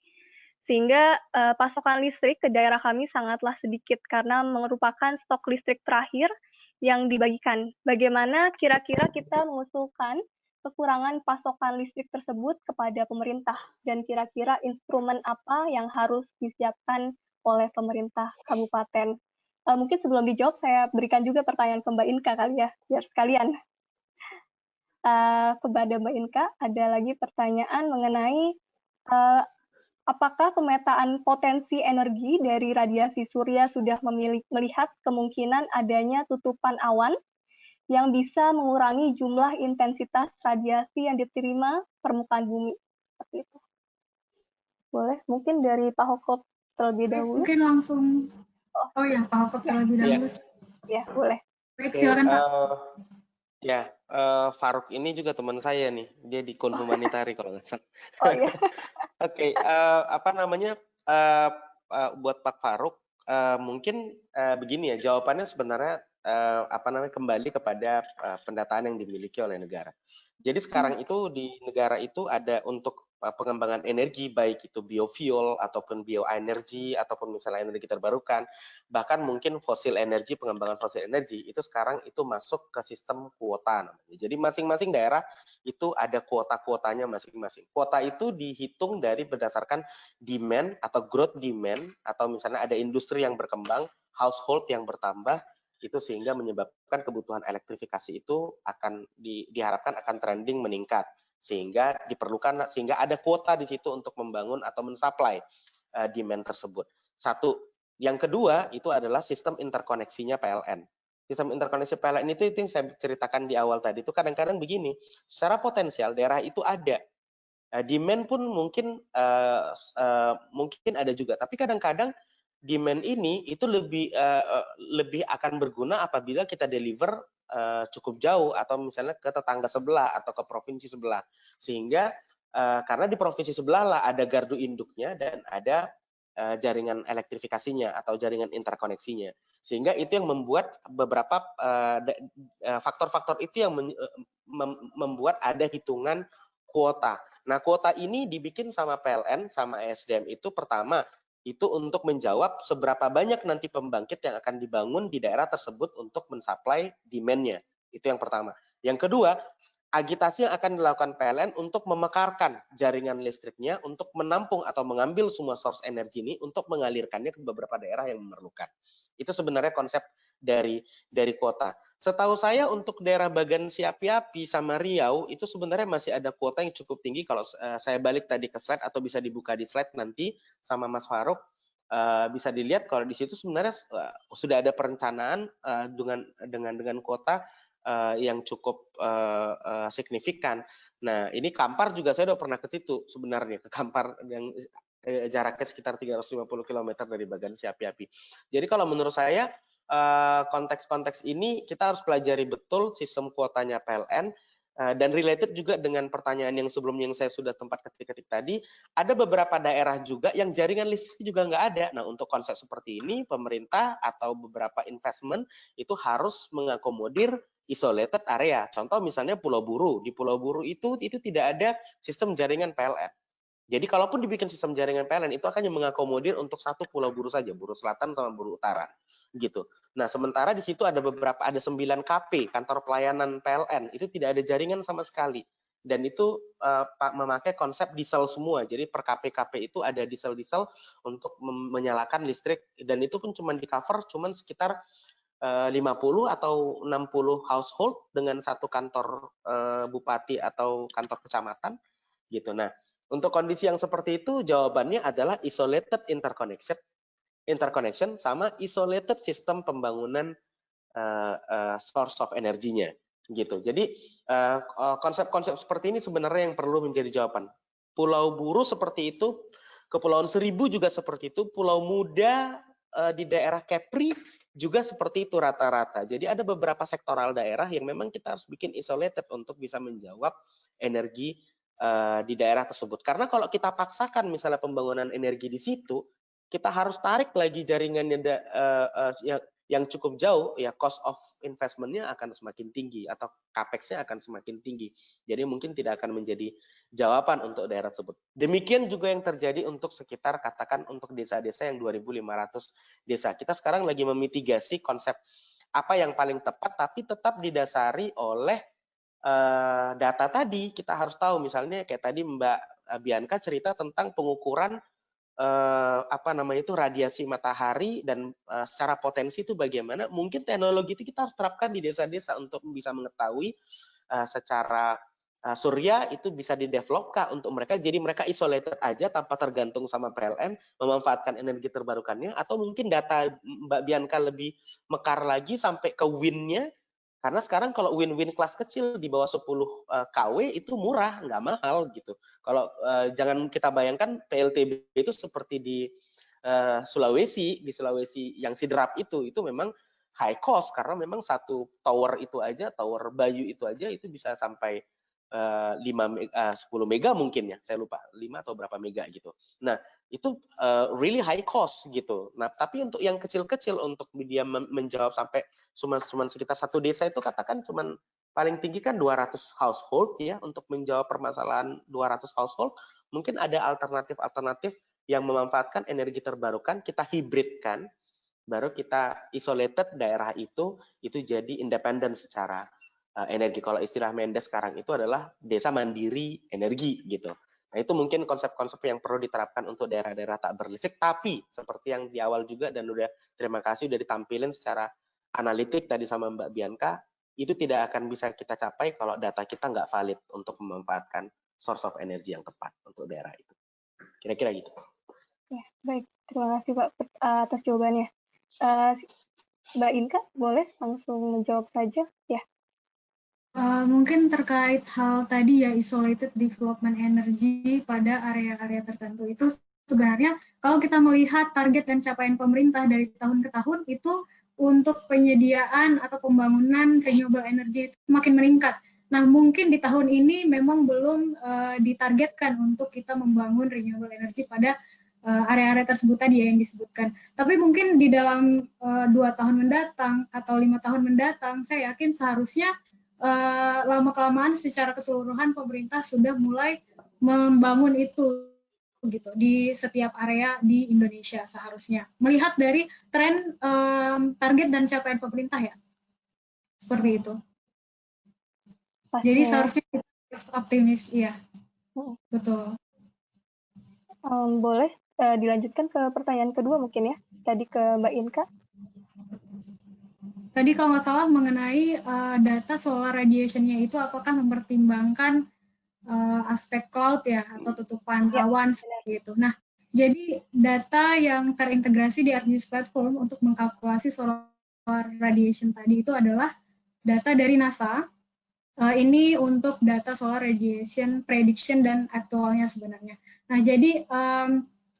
Sehingga pasokan listrik ke daerah kami sangatlah sedikit karena merupakan stok listrik terakhir yang dibagikan. Bagaimana kira-kira kita mengusulkan kekurangan pasokan listrik tersebut kepada pemerintah dan kira-kira instrumen apa yang harus disiapkan oleh pemerintah kabupaten. Mungkin sebelum dijawab saya berikan juga pertanyaan ke Mbak Inka kali ya, biar sekalian. kepada Mbak Inka, ada lagi pertanyaan mengenai apakah pemetaan potensi energi dari radiasi surya sudah melihat kemungkinan adanya tutupan awan yang bisa mengurangi jumlah intensitas radiasi yang diterima permukaan bumi? Seperti itu. Boleh, mungkin dari Pak Hokop terlebih dahulu. Mungkin langsung. Oh ya, Pak Hokop terlebih dahulu. Ya, boleh. Baik, silakan Pak. Ya, Faruk ini juga teman saya nih, dia di Kon Humanitari kalau nggak salah. Oh iya. Oke, apa namanya, buat Pak Faruk, mungkin begini ya, jawabannya sebenarnya apa namanya, kembali kepada pendataan yang dimiliki oleh negara. Jadi sekarang itu di negara itu ada untuk pengembangan energi, baik itu biofuel ataupun bioenergi ataupun misalnya energi terbarukan, bahkan mungkin fosil energi, pengembangan fosil energi itu sekarang itu masuk ke sistem kuota namanya. Jadi masing-masing daerah itu ada kuota-kuotanya masing-masing. Kuota itu dihitung dari berdasarkan demand atau growth demand, atau misalnya ada industri yang berkembang, household yang bertambah, itu sehingga menyebabkan kebutuhan elektrifikasi itu akan diharapkan akan trending meningkat, sehingga diperlukan, sehingga ada kuota di situ untuk membangun atau mensupply demand tersebut. Satu. Yang kedua itu adalah sistem interkoneksinya PLN. Sistem interkoneksi PLN itu yang saya ceritakan di awal tadi, itu kadang-kadang begini, secara potensial daerah itu ada, demand pun mungkin mungkin ada juga, tapi kadang-kadang demand ini itu lebih akan berguna apabila kita deliver cukup jauh atau misalnya ke tetangga sebelah atau ke provinsi sebelah, sehingga karena di provinsi sebelah lah ada gardu induknya dan ada jaringan elektrifikasinya atau jaringan interkoneksinya, sehingga itu yang membuat beberapa faktor-faktor itu yang membuat ada hitungan kuota. Nah, kuota ini dibikin sama PLN sama ESDM itu pertama itu untuk menjawab seberapa banyak nanti pembangkit yang akan dibangun di daerah tersebut untuk mensuplai demand-nya. Itu yang pertama. Yang kedua, agitasi yang akan dilakukan PLN untuk memekarkan jaringan listriknya untuk menampung atau mengambil semua source energi ini untuk mengalirkannya ke beberapa daerah yang memerlukan. Itu sebenarnya konsep dari kuota. Setahu saya untuk daerah Bagan Siapi-Api sama Riau itu sebenarnya masih ada kuota yang cukup tinggi. Kalau saya balik tadi ke slide atau bisa dibuka di slide nanti sama Mas Faruk, bisa dilihat kalau di situ sebenarnya sudah ada perencanaan dengan kuota yang cukup signifikan. Nah, ini Kampar juga saya udah pernah ke situ sebenarnya, ke Kampar yang jaraknya sekitar 350 km dari Bagan Siapi-Api. Jadi kalau menurut saya konteks-konteks ini kita harus pelajari betul sistem kuotanya PLN, dan related juga dengan pertanyaan yang sebelumnya yang saya sudah tempat ketik-ketik tadi, ada beberapa daerah juga yang jaringan listrik juga nggak ada. Nah, untuk konsep seperti ini, pemerintah atau beberapa investment itu harus mengakomodir isolated area. Contoh misalnya Pulau Buru. Di Pulau Buru itu tidak ada sistem jaringan PLN. Jadi kalaupun dibikin sistem jaringan PLN itu akan mengakomodir untuk satu Pulau Buru saja, Buru Selatan sama Buru Utara, gitu. Nah, sementara di situ ada 9 KP, kantor pelayanan PLN, itu tidak ada jaringan sama sekali. Dan itu memakai konsep diesel semua. Jadi per KP-KP itu ada diesel-diesel untuk menyalakan listrik, dan itu pun cuma di cover cuma sekitar 50 atau 60 household dengan satu kantor bupati atau kantor kecamatan, gitu. Nah, untuk kondisi yang seperti itu jawabannya adalah isolated interconnection sama isolated sistem pembangunan source of energinya, gitu. Jadi konsep-konsep seperti ini sebenarnya yang perlu menjadi jawaban. Pulau Buru seperti itu, Kepulauan Seribu juga seperti itu, Pulau Muda di daerah Kepri juga seperti itu rata-rata. Jadi ada beberapa sektoral daerah yang memang kita harus bikin isolated untuk bisa menjawab energi di daerah tersebut. Karena kalau kita paksakan misalnya pembangunan energi di situ, kita harus tarik lagi jaringannya yang cukup jauh, ya cost of investment-nya akan semakin tinggi atau capex-nya akan semakin tinggi. Jadi mungkin tidak akan menjadi jawaban untuk daerah tersebut. Demikian juga yang terjadi untuk sekitar katakan untuk desa-desa yang 2.500 desa. Kita sekarang lagi memitigasi konsep apa yang paling tepat tapi tetap didasari oleh data tadi. Kita harus tahu misalnya kayak tadi Mbak Bianca cerita tentang pengukuran apa namanya itu radiasi matahari dan secara potensi itu bagaimana. Mungkin teknologi itu kita harus terapkan di desa-desa untuk bisa mengetahui secara surya itu bisa di-develop Kak untuk mereka, jadi mereka isolated aja tanpa tergantung sama PLN, memanfaatkan energi terbarukannya, atau mungkin data Mbak Bianca lebih mekar lagi sampai ke wind-nya, karena sekarang kalau wind kelas kecil di bawah 10 kW itu murah, nggak mahal gitu. Kalau jangan kita bayangkan PLTB itu seperti di Sulawesi yang sidrap itu memang high cost, karena memang satu tower itu aja, tower Bayu itu aja itu bisa sampai 10 mega mungkin ya, saya lupa 5 atau berapa mega gitu. Nah itu really high cost gitu. Nah tapi untuk yang kecil-kecil, untuk dia menjawab sampai cuma sekitar satu desa itu, katakan cuman paling tinggi kan 200 household ya, untuk menjawab permasalahan 200 household, mungkin ada alternatif yang memanfaatkan energi terbarukan, kita hibridkan, baru kita isolated daerah itu jadi independen secara energi. Kalau istilah Mendes sekarang itu adalah desa mandiri energi gitu. Nah itu mungkin konsep-konsep yang perlu diterapkan untuk daerah-daerah tak berlistrik, tapi seperti yang di awal juga, dan udah terima kasih udah ditampilin secara analitik tadi sama Mbak Bianca, itu tidak akan bisa kita capai kalau data kita nggak valid untuk memanfaatkan source of energy yang tepat untuk daerah itu. Kira-kira gitu. Ya, baik. Terima kasih Pak atas jawabannya. Mbak Inka, boleh langsung menjawab saja? Ya. Mungkin terkait hal tadi ya, isolated development energy pada area-area tertentu, itu sebenarnya kalau kita melihat target dan capaian pemerintah dari tahun ke tahun, itu untuk penyediaan atau pembangunan renewable energy itu semakin meningkat. Nah, mungkin di tahun ini memang belum ditargetkan untuk kita membangun renewable energy pada area-area tersebut tadi ya yang disebutkan. Tapi mungkin di dalam 2 tahun mendatang atau 5 tahun mendatang, saya yakin seharusnya lama-kelamaan secara keseluruhan pemerintah sudah mulai membangun itu gitu di setiap area di Indonesia seharusnya. Melihat dari tren target dan capaian pemerintah ya. Seperti itu. Pastinya. Jadi seharusnya kita optimis, iya. Betul. Boleh dilanjutkan ke pertanyaan kedua mungkin ya, tadi ke Mbak Inka. Tadi kalau nggak salah mengenai data solar radiation-nya itu apakah mempertimbangkan aspek cloud ya, atau tutupan awan seperti itu. Nah, jadi data yang terintegrasi di ArcGIS Platform untuk mengkalkulasi solar radiation tadi itu adalah data dari NASA. Ini untuk data solar radiation prediction dan aktualnya sebenarnya. Nah, jadi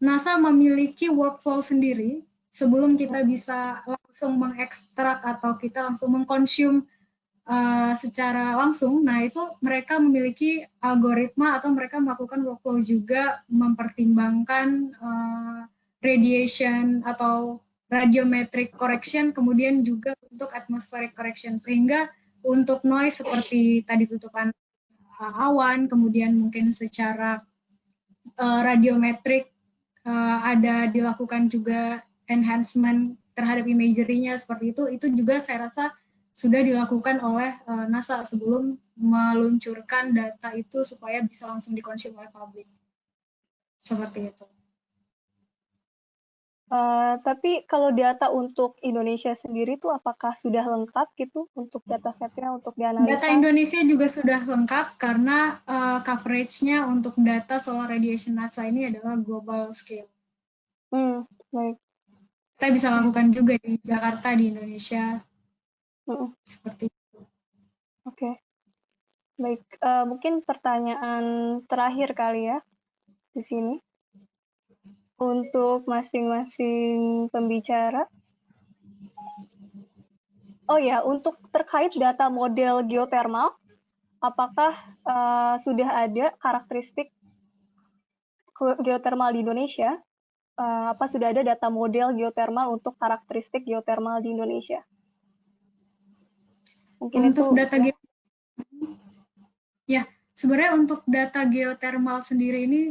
NASA memiliki workflow sendiri sebelum kita bisa langsung mengekstrak atau kita langsung mengkonsum secara langsung. Nah, itu mereka memiliki algoritma atau mereka melakukan workflow juga mempertimbangkan radiation atau radiometric correction, kemudian juga untuk atmospheric correction, sehingga untuk noise seperti tadi tutupan awan, kemudian mungkin secara radiometrik ada dilakukan juga enhancement terhadap imagery-nya seperti itu juga saya rasa sudah dilakukan oleh NASA sebelum meluncurkan data itu supaya bisa langsung dikonsum oleh publik. Seperti itu. Tapi kalau data untuk Indonesia sendiri itu apakah sudah lengkap gitu untuk datasetnya untuk dianalisa? Data Indonesia juga sudah lengkap karena coverage-nya untuk data solar radiation NASA ini adalah global scale. Baik. Kita bisa lakukan juga di Jakarta, di Indonesia. Seperti itu. Oke. Baik, mungkin pertanyaan terakhir kali ya di sini. Untuk masing-masing pembicara. Oh ya, untuk terkait data model geothermal, apakah sudah ada karakteristik geothermal di Indonesia? Apa sudah ada data model geothermal untuk karakteristik geothermal di Indonesia? Mungkin untuk itu, data ya, sebenarnya untuk data geothermal sendiri ini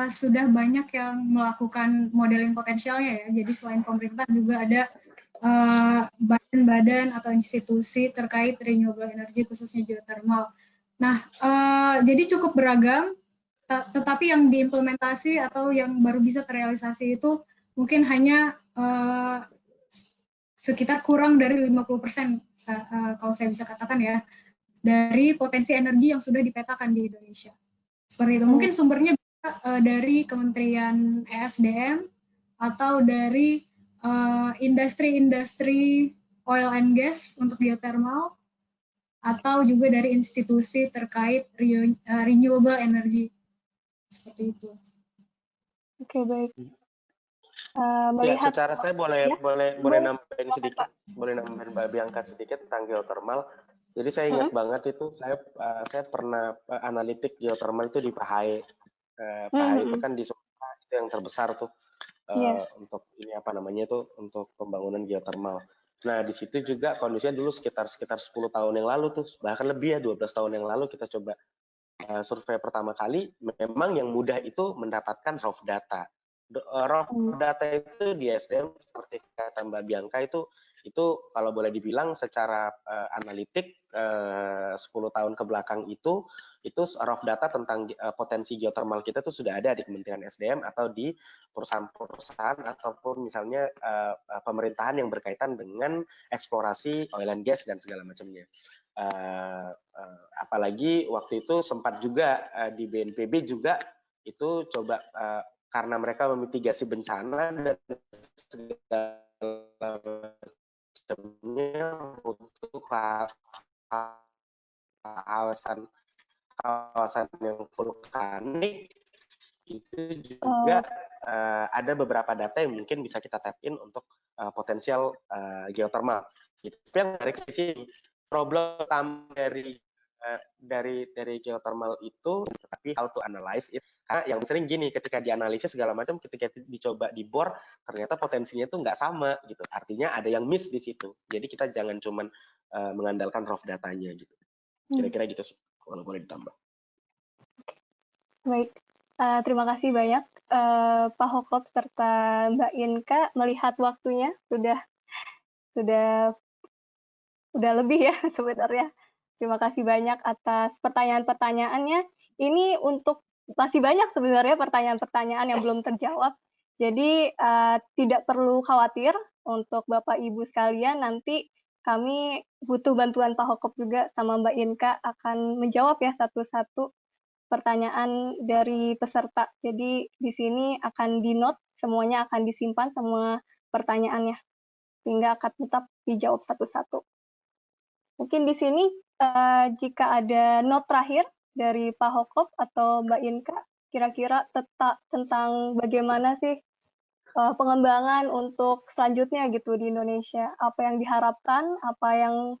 sudah banyak yang melakukan modeling potensialnya ya. Jadi selain pemerintah juga ada badan-badan atau institusi terkait renewable energy khususnya geothermal. Nah, jadi cukup beragam, tetapi yang diimplementasi atau yang baru bisa terrealisasi itu mungkin hanya sekitar kurang dari 50%, kalau saya bisa katakan ya. dari potensi energi yang sudah dipetakan di Indonesia. Seperti itu. Mungkin sumbernya bisa dari Kementerian ESDM atau dari industri-industri oil and gas untuk geothermal, atau juga dari institusi terkait renewable energy. Seperti itu. Oke, baik. Ya, secara saya boleh nambahin sedikit, Pak. boleh nambahin Mbak Bianca sedikit tentang geothermal. Jadi saya ingat banget itu, saya pernah analitik geothermal itu di Pahae. Pahae itu kan di Sumatera, itu yang terbesar tuh untuk ini apa namanya itu untuk pembangunan geothermal. Nah, di situ juga kondisinya dulu sekitar 10 tahun yang lalu tuh, bahkan lebih ya 12 tahun yang lalu kita coba survei pertama kali. Memang yang mudah itu mendapatkan raw data. Raw data itu di SDM seperti kata Mbak Bianca itu kalau boleh dibilang secara analitik 10 tahun ke belakang itu raw data tentang potensi geothermal kita itu sudah ada di Kementerian SDM atau di perusahaan-perusahaan ataupun misalnya pemerintahan yang berkaitan dengan eksplorasi oil and gas dan segala macamnya. Apalagi waktu itu sempat juga di BNPB juga itu coba karena mereka memitigasi bencana dan segala macamnya untuk kawasan yang vulkanik itu juga ada beberapa data yang mungkin bisa kita tap in untuk potensial geothermal. Gitu. Tapi yang dari sini problem dari geothermal itu, tapi how to analyze it. Karena yang sering gini, ketika dianalisis segala macam, ketika dicoba dibor, ternyata potensinya itu nggak sama gitu. Artinya ada yang miss di situ. Jadi kita jangan cuman mengandalkan raw datanya gitu. Kira-kira gitu sih, kalau boleh ditambah. Baik, terima kasih banyak Pak Hokop serta Mbak Inka. Melihat waktunya sudah lebih ya sebenarnya. Terima kasih banyak atas pertanyaan-pertanyaannya. Ini untuk masih banyak sebenarnya pertanyaan-pertanyaan yang belum terjawab. Jadi tidak perlu khawatir untuk Bapak Ibu sekalian. Nanti kami butuh bantuan Pak Hokop juga sama Mbak Inka akan menjawab ya satu-satu pertanyaan dari peserta. Jadi di sini akan di-note, semuanya akan disimpan semua pertanyaannya sehingga akan tetap dijawab satu-satu. Mungkin di sini jika ada note terakhir dari Pak Hokop atau Mbak Inka, kira-kira tentang bagaimana sih pengembangan untuk selanjutnya gitu di Indonesia, apa yang diharapkan, apa yang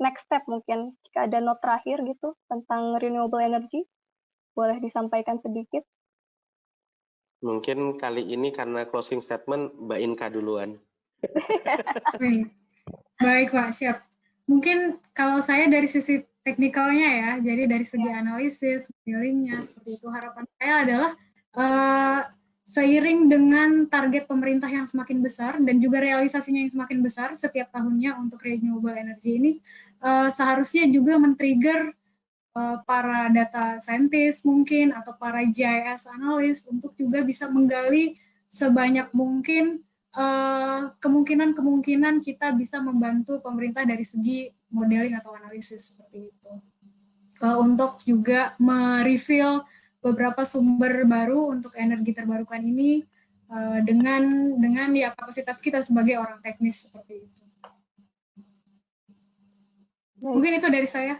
next step mungkin, jika ada note terakhir gitu tentang renewable energy, boleh disampaikan sedikit. Mungkin kali ini karena closing statement Mbak Inka duluan. Baik Pak, siap. Mungkin kalau saya dari sisi teknikalnya ya, jadi dari segi analisis, modelingnya, seperti itu harapan saya adalah seiring dengan target pemerintah yang semakin besar dan juga realisasinya yang semakin besar setiap tahunnya untuk renewable energy ini, seharusnya juga men-trigger para data scientist mungkin atau para GIS analis untuk juga bisa menggali sebanyak mungkin kemungkinan-kemungkinan kita bisa membantu pemerintah dari segi modeling atau analisis seperti itu. Untuk juga mereveal beberapa sumber baru untuk energi terbarukan ini dengan ya kapasitas kita sebagai orang teknis seperti itu. Mungkin itu dari saya.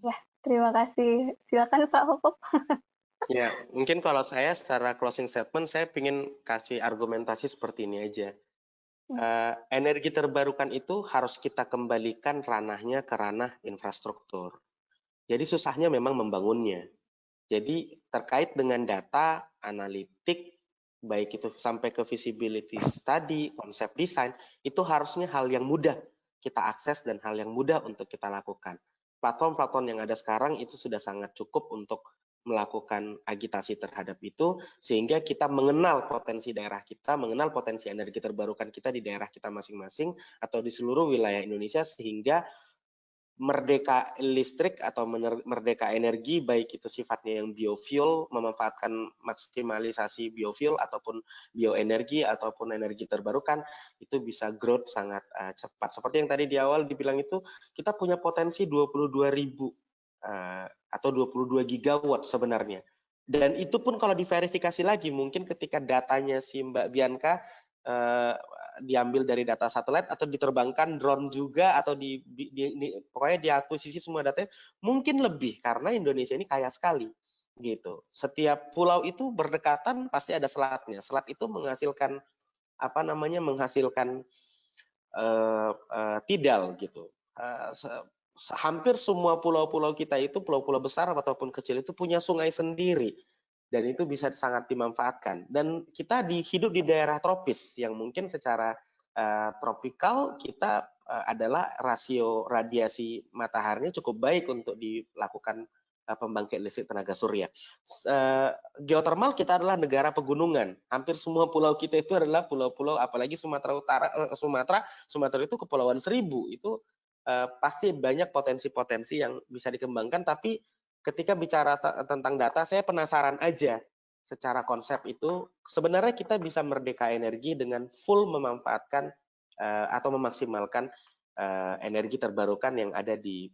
Ya, terima kasih. Silakan Pak Hokop. Ya, mungkin kalau saya secara closing statement, saya ingin kasih argumentasi seperti ini aja. Energi terbarukan itu harus kita kembalikan ranahnya ke ranah infrastruktur. Jadi susahnya memang membangunnya. Jadi terkait dengan data, analitik, baik itu sampai ke feasibility study, konsep desain, itu harusnya hal yang mudah kita akses dan hal yang mudah untuk kita lakukan. Platform-platform yang ada sekarang itu sudah sangat cukup untuk melakukan agitasi terhadap itu, sehingga kita mengenal potensi daerah kita, mengenal potensi energi terbarukan kita di daerah kita masing-masing, atau di seluruh wilayah Indonesia, sehingga merdeka listrik atau merdeka energi, baik itu sifatnya yang biofuel, memanfaatkan maksimalisasi biofuel ataupun bioenergi ataupun energi terbarukan, itu bisa growth sangat cepat. Seperti yang tadi di awal dibilang itu, kita punya potensi 22.000 atau 22 gigawatt sebenarnya. Dan itu pun kalau diverifikasi lagi, mungkin ketika datanya si Mbak Bianca diambil dari data satelit atau diterbangkan drone juga, atau pokoknya diakuisisi semua datanya, mungkin lebih, karena Indonesia ini kaya sekali gitu. Setiap pulau itu berdekatan pasti ada selatnya. Selat itu menghasilkan tidal gitu. Hampir semua pulau-pulau kita itu, pulau-pulau besar ataupun kecil itu punya sungai sendiri. Dan itu bisa sangat dimanfaatkan. Dan kita hidup di daerah tropis yang mungkin secara tropikal kita adalah rasio radiasi mataharinya cukup baik untuk dilakukan pembangkit listrik tenaga surya. Geothermal, kita adalah negara pegunungan. Hampir semua pulau kita itu adalah pulau-pulau, apalagi Sumatera Utara, Sumatera itu Kepulauan Seribu. Itu pasti banyak potensi-potensi yang bisa dikembangkan, tapi ketika bicara tentang data, saya penasaran aja secara konsep itu, sebenarnya kita bisa merdeka energi dengan full memanfaatkan atau memaksimalkan energi terbarukan yang ada di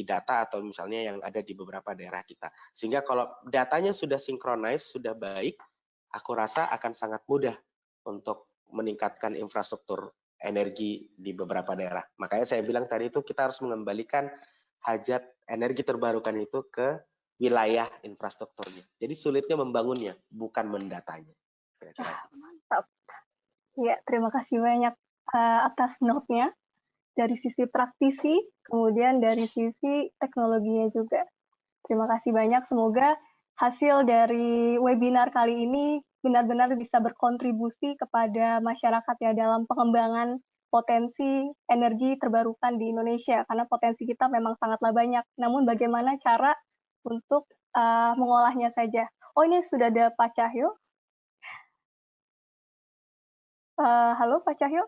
data atau misalnya yang ada di beberapa daerah kita. Sehingga kalau datanya sudah sinkronis, sudah baik, aku rasa akan sangat mudah untuk meningkatkan infrastruktur energi di beberapa daerah. Makanya saya bilang tadi itu kita harus mengembalikan hajat energi terbarukan itu ke wilayah infrastrukturnya. Jadi sulitnya membangunnya, bukan mendatanya. Mantap. Ya, terima kasih banyak atas note-nya. Dari sisi praktisi, kemudian dari sisi teknologinya juga. Terima kasih banyak. Semoga hasil dari webinar kali ini benar-benar bisa berkontribusi kepada masyarakat ya dalam pengembangan potensi energi terbarukan di Indonesia, karena potensi kita memang sangatlah banyak. Namun bagaimana cara untuk mengolahnya saja. Oh, ini sudah ada Pak Cahyo. Halo Pak Cahyo.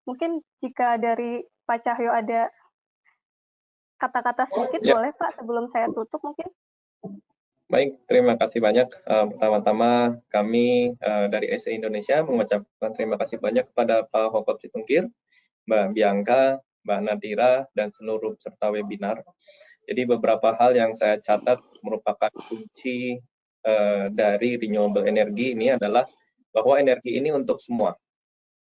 Mungkin jika dari Pak Cahyo ada kata-kata sedikit, boleh Pak, sebelum saya tutup mungkin. Baik, terima kasih banyak. Pertama-tama kami dari SE Indonesia mengucapkan terima kasih banyak kepada Pak Hokop Situngkir, Mbak Bianca, Mbak Nadira, dan seluruh peserta webinar. Jadi beberapa hal yang saya catat merupakan kunci dari renewable energy ini adalah bahwa energi ini untuk semua.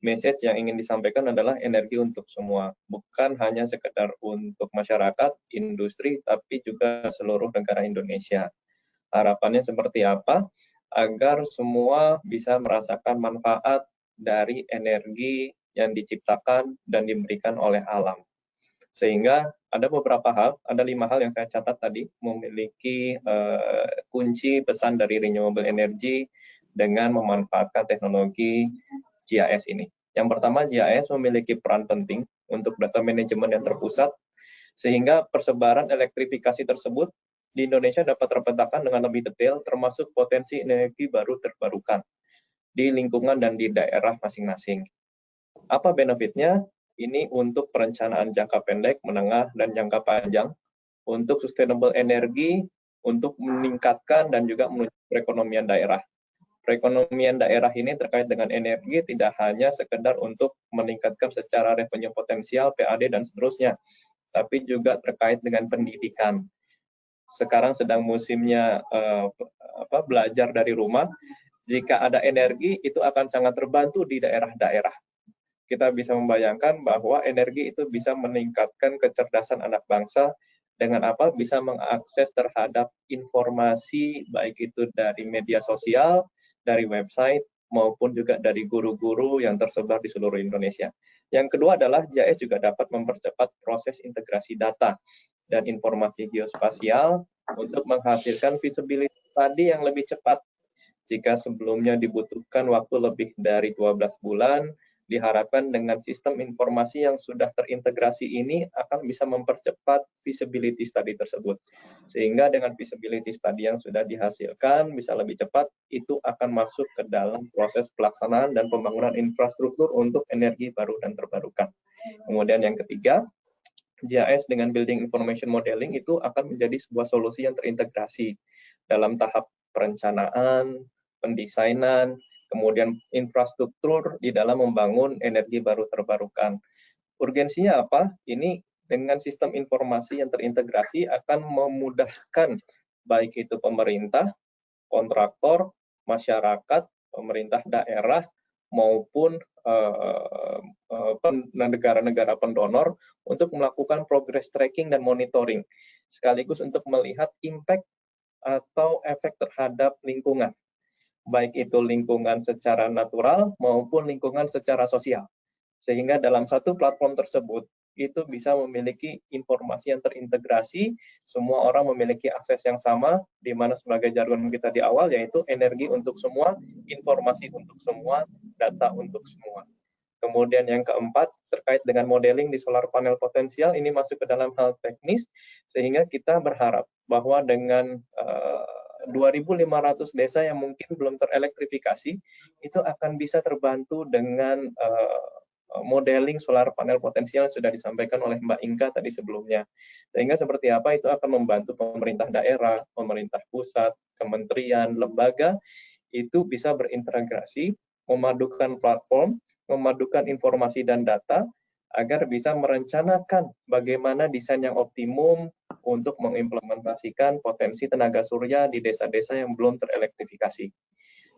Message yang ingin disampaikan adalah energi untuk semua, bukan hanya sekedar untuk masyarakat, industri, tapi juga seluruh negara Indonesia. Harapannya seperti apa? Agar semua bisa merasakan manfaat dari energi yang diciptakan dan diberikan oleh alam. Sehingga ada beberapa hal, ada 5 hal yang saya catat tadi, memiliki kunci pesan dari renewable energy dengan memanfaatkan teknologi GIS ini. Yang pertama, GIS memiliki peran penting untuk data manajemen yang terpusat, sehingga persebaran elektrifikasi tersebut di Indonesia dapat terpetakan dengan lebih detail, termasuk potensi energi baru terbarukan di lingkungan dan di daerah masing-masing. Apa benefitnya? Ini untuk perencanaan jangka pendek, menengah, dan jangka panjang, untuk sustainable energy, untuk meningkatkan dan juga menuju perekonomian daerah. Perekonomian daerah ini terkait dengan energi tidak hanya sekedar untuk meningkatkan secara revenue potensial, PAD, dan seterusnya, tapi juga terkait dengan pendidikan. Sekarang sedang musimnya belajar dari rumah. Jika ada energi, itu akan sangat terbantu di daerah-daerah. Kita bisa membayangkan bahwa energi itu bisa meningkatkan kecerdasan anak bangsa dengan apa? Bisa mengakses terhadap informasi, baik itu dari media sosial, dari website, maupun juga dari guru-guru yang tersebar di seluruh Indonesia. Yang kedua adalah GIS juga dapat mempercepat proses integrasi data dan informasi geospasial untuk menghasilkan visibility tadi yang lebih cepat. Jika sebelumnya dibutuhkan waktu lebih dari 12 bulan, diharapkan dengan sistem informasi yang sudah terintegrasi ini akan bisa mempercepat visibility study tersebut. Sehingga dengan visibility study yang sudah dihasilkan bisa lebih cepat, itu akan masuk ke dalam proses pelaksanaan dan pembangunan infrastruktur untuk energi baru dan terbarukan. Kemudian yang ketiga, GIS dengan Building Information Modeling itu akan menjadi sebuah solusi yang terintegrasi dalam tahap perencanaan, pendesainan, kemudian infrastruktur di dalam membangun energi baru terbarukan. Urgensinya apa? Ini dengan sistem informasi yang terintegrasi akan memudahkan baik itu pemerintah, kontraktor, masyarakat, pemerintah daerah, maupun negara-negara pendonor untuk melakukan progress tracking dan monitoring, sekaligus untuk melihat impact atau efek terhadap lingkungan, baik itu lingkungan secara natural maupun lingkungan secara sosial. Sehingga dalam satu platform tersebut, itu bisa memiliki informasi yang terintegrasi, semua orang memiliki akses yang sama, di mana sebagai jargon kita di awal, yaitu energi untuk semua, informasi untuk semua, data untuk semua. Kemudian yang keempat, terkait dengan modeling di solar panel potensial, ini masuk ke dalam hal teknis, sehingga kita berharap bahwa dengan 2.500 desa yang mungkin belum terelektrifikasi, itu akan bisa terbantu dengan modeling solar panel potensial sudah disampaikan oleh Mbak Inka tadi sebelumnya. Sehingga seperti apa itu akan membantu pemerintah daerah, pemerintah pusat, kementerian, lembaga, itu bisa berintegrasi, memadukan platform, memadukan informasi dan data, agar bisa merencanakan bagaimana desain yang optimum untuk mengimplementasikan potensi tenaga surya di desa-desa yang belum terelektrifikasi.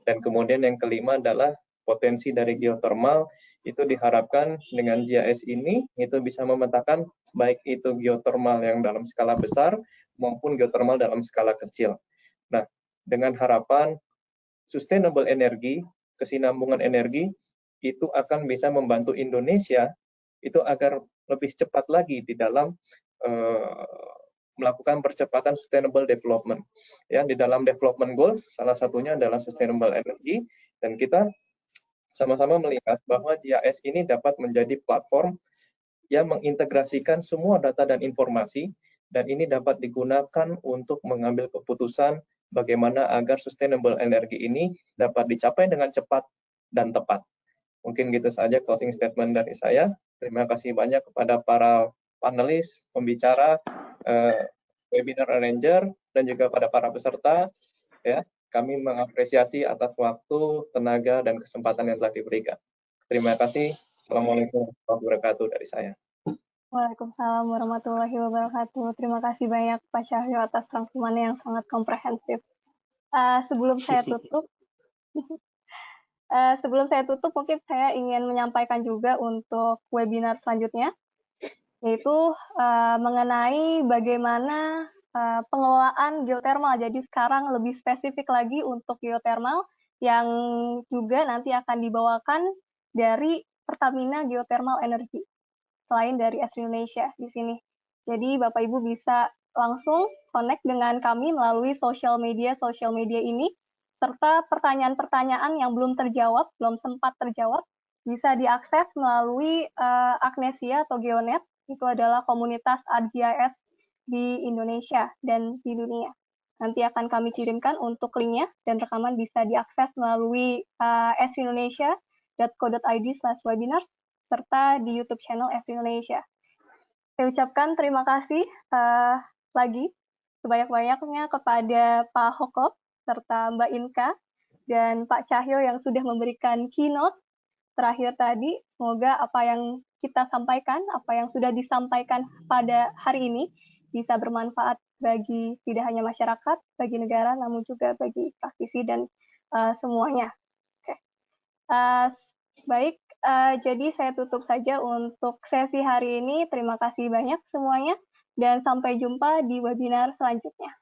Dan kemudian yang kelima adalah potensi dari geothermal, itu diharapkan dengan GIS ini itu bisa memetakan baik itu geothermal yang dalam skala besar maupun geothermal dalam skala kecil. Nah, dengan harapan sustainable energy, kesinambungan energi, itu akan bisa membantu Indonesia itu agar lebih cepat lagi di dalam melakukan percepatan sustainable development. Ya, di dalam development goals, salah satunya adalah sustainable energy, dan kita sama-sama melihat bahwa GIS ini dapat menjadi platform yang mengintegrasikan semua data dan informasi, dan ini dapat digunakan untuk mengambil keputusan bagaimana agar sustainable energy ini dapat dicapai dengan cepat dan tepat. Mungkin gitu saja closing statement dari saya. Terima kasih banyak kepada para panelis, pembicara, webinar arranger, dan juga pada para peserta. Ya, kami mengapresiasi atas waktu, tenaga, dan kesempatan yang telah diberikan. Terima kasih. Assalamualaikum warahmatullahi wabarakatuh dari saya. Waalaikumsalam warahmatullahi wabarakatuh. Terima kasih banyak Pak Cahyo atas rangkumannya yang sangat komprehensif. Sebelum saya tutup, mungkin saya ingin menyampaikan juga untuk webinar selanjutnya, yaitu mengenai bagaimana pengelolaan geothermal. Jadi sekarang lebih spesifik lagi untuk geothermal yang juga nanti akan dibawakan dari Pertamina Geothermal Energy, selain dari Esri Indonesia di sini. Jadi Bapak Ibu bisa langsung connect dengan kami melalui sosial media ini, serta pertanyaan-pertanyaan yang belum sempat terjawab, bisa diakses melalui Agnesia atau Geonet. Itu adalah komunitas ArcGIS di Indonesia dan di dunia. Nanti akan kami kirimkan untuk linknya, dan rekaman bisa diakses melalui esrindonesia.co.id/webinar, serta di YouTube channel Esri Indonesia. Saya ucapkan terima kasih lagi sebanyak-banyaknya kepada Pak Hokop, serta Mbak Inka, dan Pak Cahyo yang sudah memberikan keynote terakhir tadi. Semoga apa yang kita sampaikan, apa yang sudah disampaikan pada hari ini, bisa bermanfaat bagi tidak hanya masyarakat, bagi negara, namun juga bagi praktisi dan semuanya. Oke. Baik, jadi saya tutup saja untuk sesi hari ini. Terima kasih banyak semuanya, dan sampai jumpa di webinar selanjutnya.